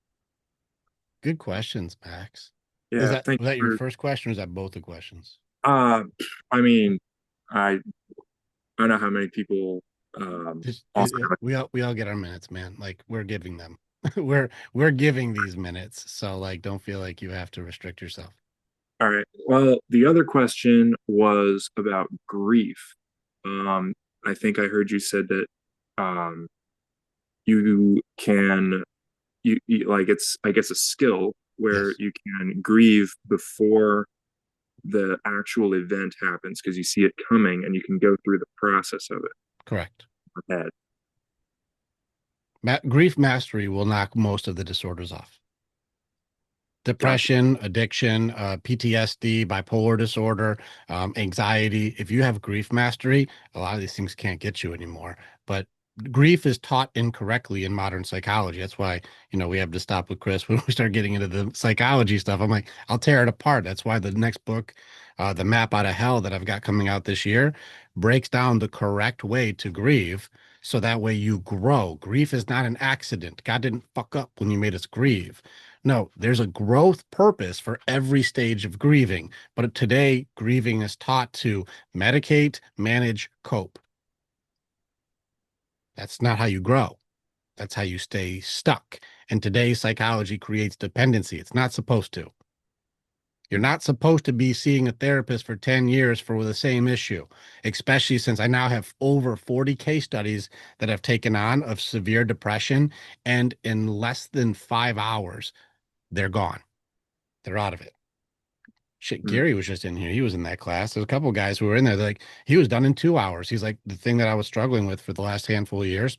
Good questions, Max. Yeah, thank Was you that your for. first question or was that both the questions? Uh, I mean, I I know how many people Just also have. we all get our minutes, man. Like we're giving them. We're giving these minutes. So like don't feel like you have to restrict yourself. All right. Well, the other question was about grief. Um, I think I heard you said that um, you can you like it's I guess a skill where Yes, you can grieve before the actual event happens because you see it coming and you can go through the process of it correct. ahead. Grief mastery will knock most of the disorders off. Gotcha. Depression, addiction, PTSD, bipolar disorder, anxiety. If you have grief mastery, a lot of these things can't get you anymore. But grief is taught incorrectly in modern psychology. That's why, we have to stop with Chris when we start getting into the psychology stuff. I'm like, I'll tear it apart. That's why the next book, The Map Out of Hell, that I've got coming out this year, breaks down the correct way to grieve. So that way you grow. Grief is not an accident. God didn't fuck up when you made us grieve. No, there's a growth purpose for every stage of grieving. But today, grieving is taught to medicate, manage, cope. That's not how you grow. That's how you stay stuck. And today's psychology creates dependency. It's not supposed to. You're not supposed to be seeing a therapist for 10 years for the same issue, especially since I now have over 40 case studies that I've taken on of severe depression. And in less than 5 hours, they're gone. They're out of it. Shit, Mm. Gary was just in here. He was in that class. There's a couple of guys who were in there. They're like, he was done in 2 hours. He's like, the thing that I was struggling with for the last handful of years,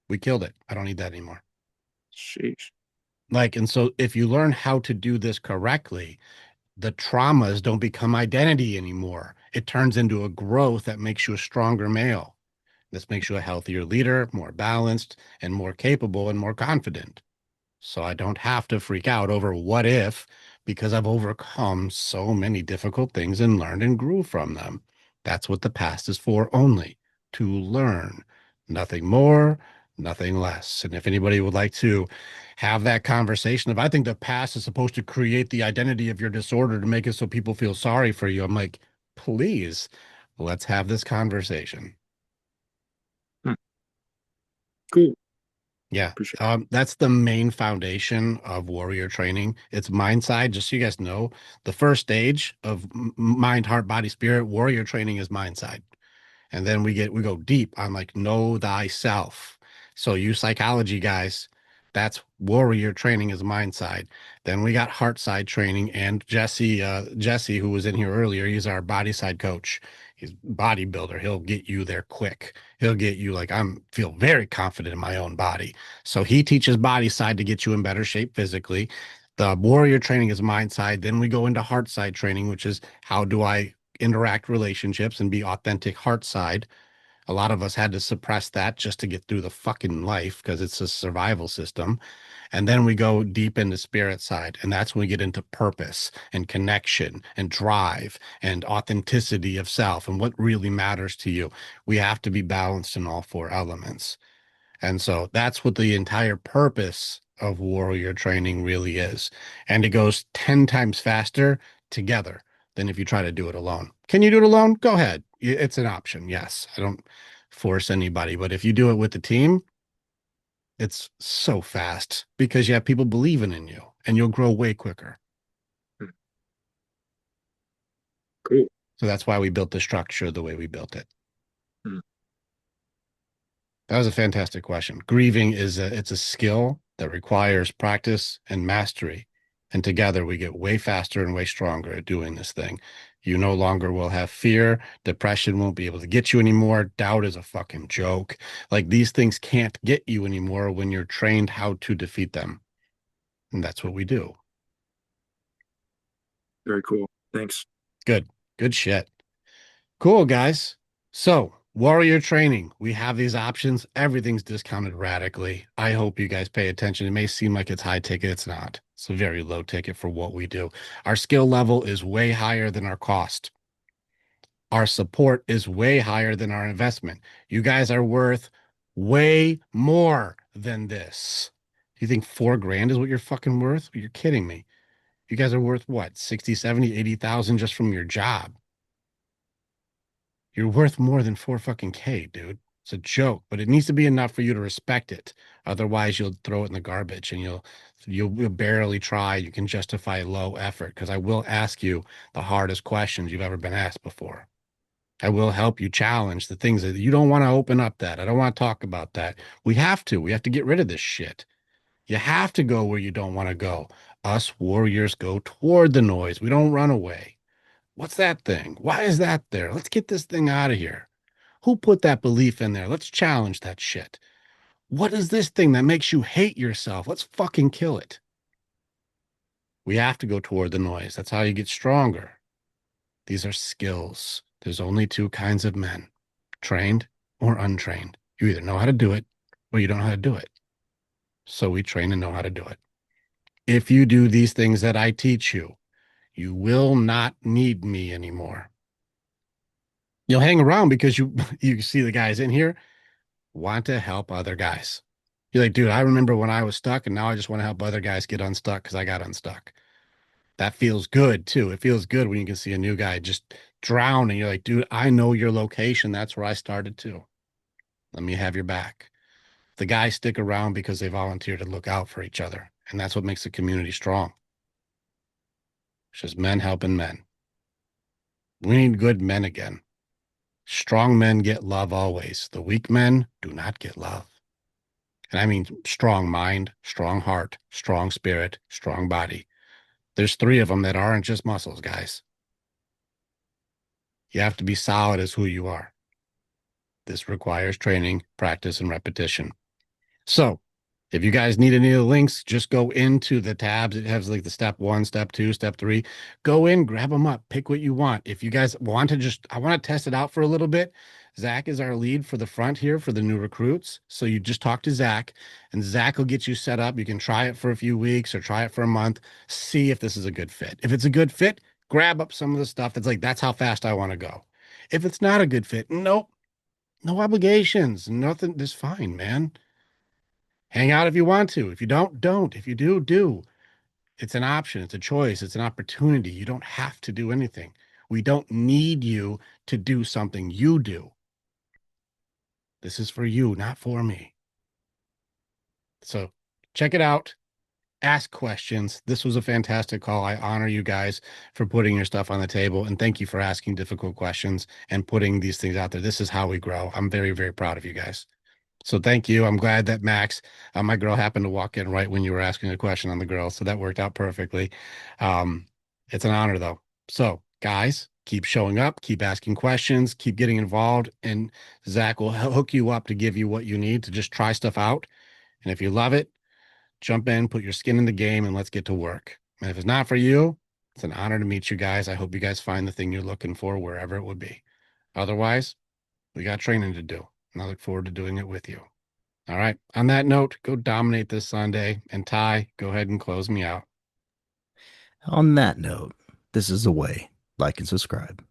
we killed it. I don't need that anymore. Sheesh. Like, and so if you learn how to do this correctly, the traumas don't become identity anymore. It turns into a growth that makes you a stronger male. This makes you a healthier leader, more balanced, and more capable and more confident. So I don't have to freak out over what if, because I've overcome so many difficult things and learned and grew from them. That's what the past is for only, to learn. Nothing more, nothing less. And if anybody would like to have that conversation, if I think the past is supposed to create the identity of your disorder to make it so people feel sorry for you, I'm like, please, let's have this conversation. Hmm. Cool. Yeah, Appreciate that's the main foundation of warrior training. It's mind side. Just so you guys know, the first stage of mind, heart, body, spirit warrior training is mind side, and then we go deep on like know thyself. So you psychology guys, that's warrior training is mind side. Then we got heart side training, and Jesse, who was in here earlier, he's our body side coach. He's bodybuilder. He'll get you there quick. He'll get you like I'm feel very confident in my own body. So he teaches body side to get you in better shape physically. The warrior training is mind side. Then we go into heart side training, which is how do I interact relationships and be authentic heart side. A lot of us had to suppress that just to get through the fucking life because it's a survival system. And then we go deep into spirit side. And that's when we get into purpose and connection and drive and authenticity of self and what really matters to you. We have to be balanced in all four elements. And so that's what the entire purpose of warrior training really is. And it goes 10 times faster together than if you try to do it alone. Can you do it alone? Go ahead. It's an option. Yes. I don't force anybody, but if you do it with the team, it's so fast because you have people believing in you and you'll grow way quicker. Cool. So that's why we built the structure the way we built it. Hmm. That was a fantastic question. Grieving it's a skill that requires practice and mastery. And together we get way faster and way stronger at doing this thing. You no longer will have fear. Depression won't be able to get you anymore. Doubt is a fucking joke. Like these things can't get you anymore when you're trained how to defeat them. And that's what we do. Very cool. Thanks. Good. Good shit. Cool, guys. So, warrior training, we have these options. Everything's discounted radically. I hope you guys pay attention. It may seem like it's high ticket. It's not. It's a very low ticket for what we do. Our skill level is way higher than our cost. Our support is way higher than our investment. You guys are worth way more than this. You think $4,000 is what you're fucking worth? You're kidding me. You guys are worth what? 60, 70, 80,000 just from your job. You're worth more than 4 fucking K, dude. It's a joke, but it needs to be enough for you to respect it. Otherwise, you'll throw it in the garbage and you'll barely try. You can justify low effort because I will ask you the hardest questions you've ever been asked before. I will help you challenge the things that you don't want to open up that. I don't want to talk about that. We have to. We have to get rid of this shit. You have to go where you don't want to go. Us warriors go toward the noise. We don't run away. What's that thing? Why is that there? Let's get this thing out of here. Who put that belief in there? Let's challenge that shit. What is this thing that makes you hate yourself? Let's fucking kill it. We have to go toward the noise. That's how you get stronger. These are skills. There's only 2 kinds of men, trained or untrained. You either know how to do it or you don't know how to do it. So we train and know how to do it. If you do these things that I teach you, you will not need me anymore. You'll hang around because you see the guys in here want to help other guys. You're like, dude, I remember when I was stuck and now I just want to help other guys get unstuck because I got unstuck. That feels good too. It feels good when you can see a new guy just drown and you're like, dude, I know your location. That's where I started too. Let me have your back. The guys stick around because they volunteer to look out for each other. And that's what makes the community strong. It's just men helping men. We need good men again. Strong men get love always. The weak men do not get love. And I mean strong mind, strong heart, strong spirit, strong body. There's 3 of them that aren't just muscles, guys. You have to be solid as who you are. This requires training, practice, and repetition. So if you guys need any of the links, just go into the tabs. It has like the step 1, step 2, step 3. Go in, grab them up, pick what you want. If you guys want to I want to test it out for a little bit. Zach is our lead for the front here for the new recruits. So you just talk to Zach and Zach will get you set up. You can try it for a few weeks or try it for a month. See if this is a good fit. If it's a good fit, grab up some of the stuff that's like, that's how fast I want to go. If it's not a good fit, nope, no obligations, nothing. Just fine, man. Hang out if you want to. If you don't, don't. If you do, do. It's an option. It's a choice. It's an opportunity. You don't have to do anything. We don't need you to do something you do. This is for you, not for me. So check it out. Ask questions. This was a fantastic call. I honor you guys for putting your stuff on the table. And thank you for asking difficult questions and putting these things out there. This is how we grow. I'm very, very proud of you guys. So thank you. I'm glad that Max, my girl happened to walk in right when you were asking a question on the girl. So that worked out perfectly. It's an honor though. So guys, keep showing up, keep asking questions, keep getting involved. And Zach will hook you up to give you what you need to just try stuff out. And if you love it, jump in, put your skin in the game and let's get to work. And if it's not for you, it's an honor to meet you guys. I hope you guys find the thing you're looking for wherever it would be. Otherwise, we got training to do. And I look forward to doing it with you. All right. On that note, go dominate this Sunday. And Ty, go ahead and close me out. On that note, this is the way. Like and subscribe.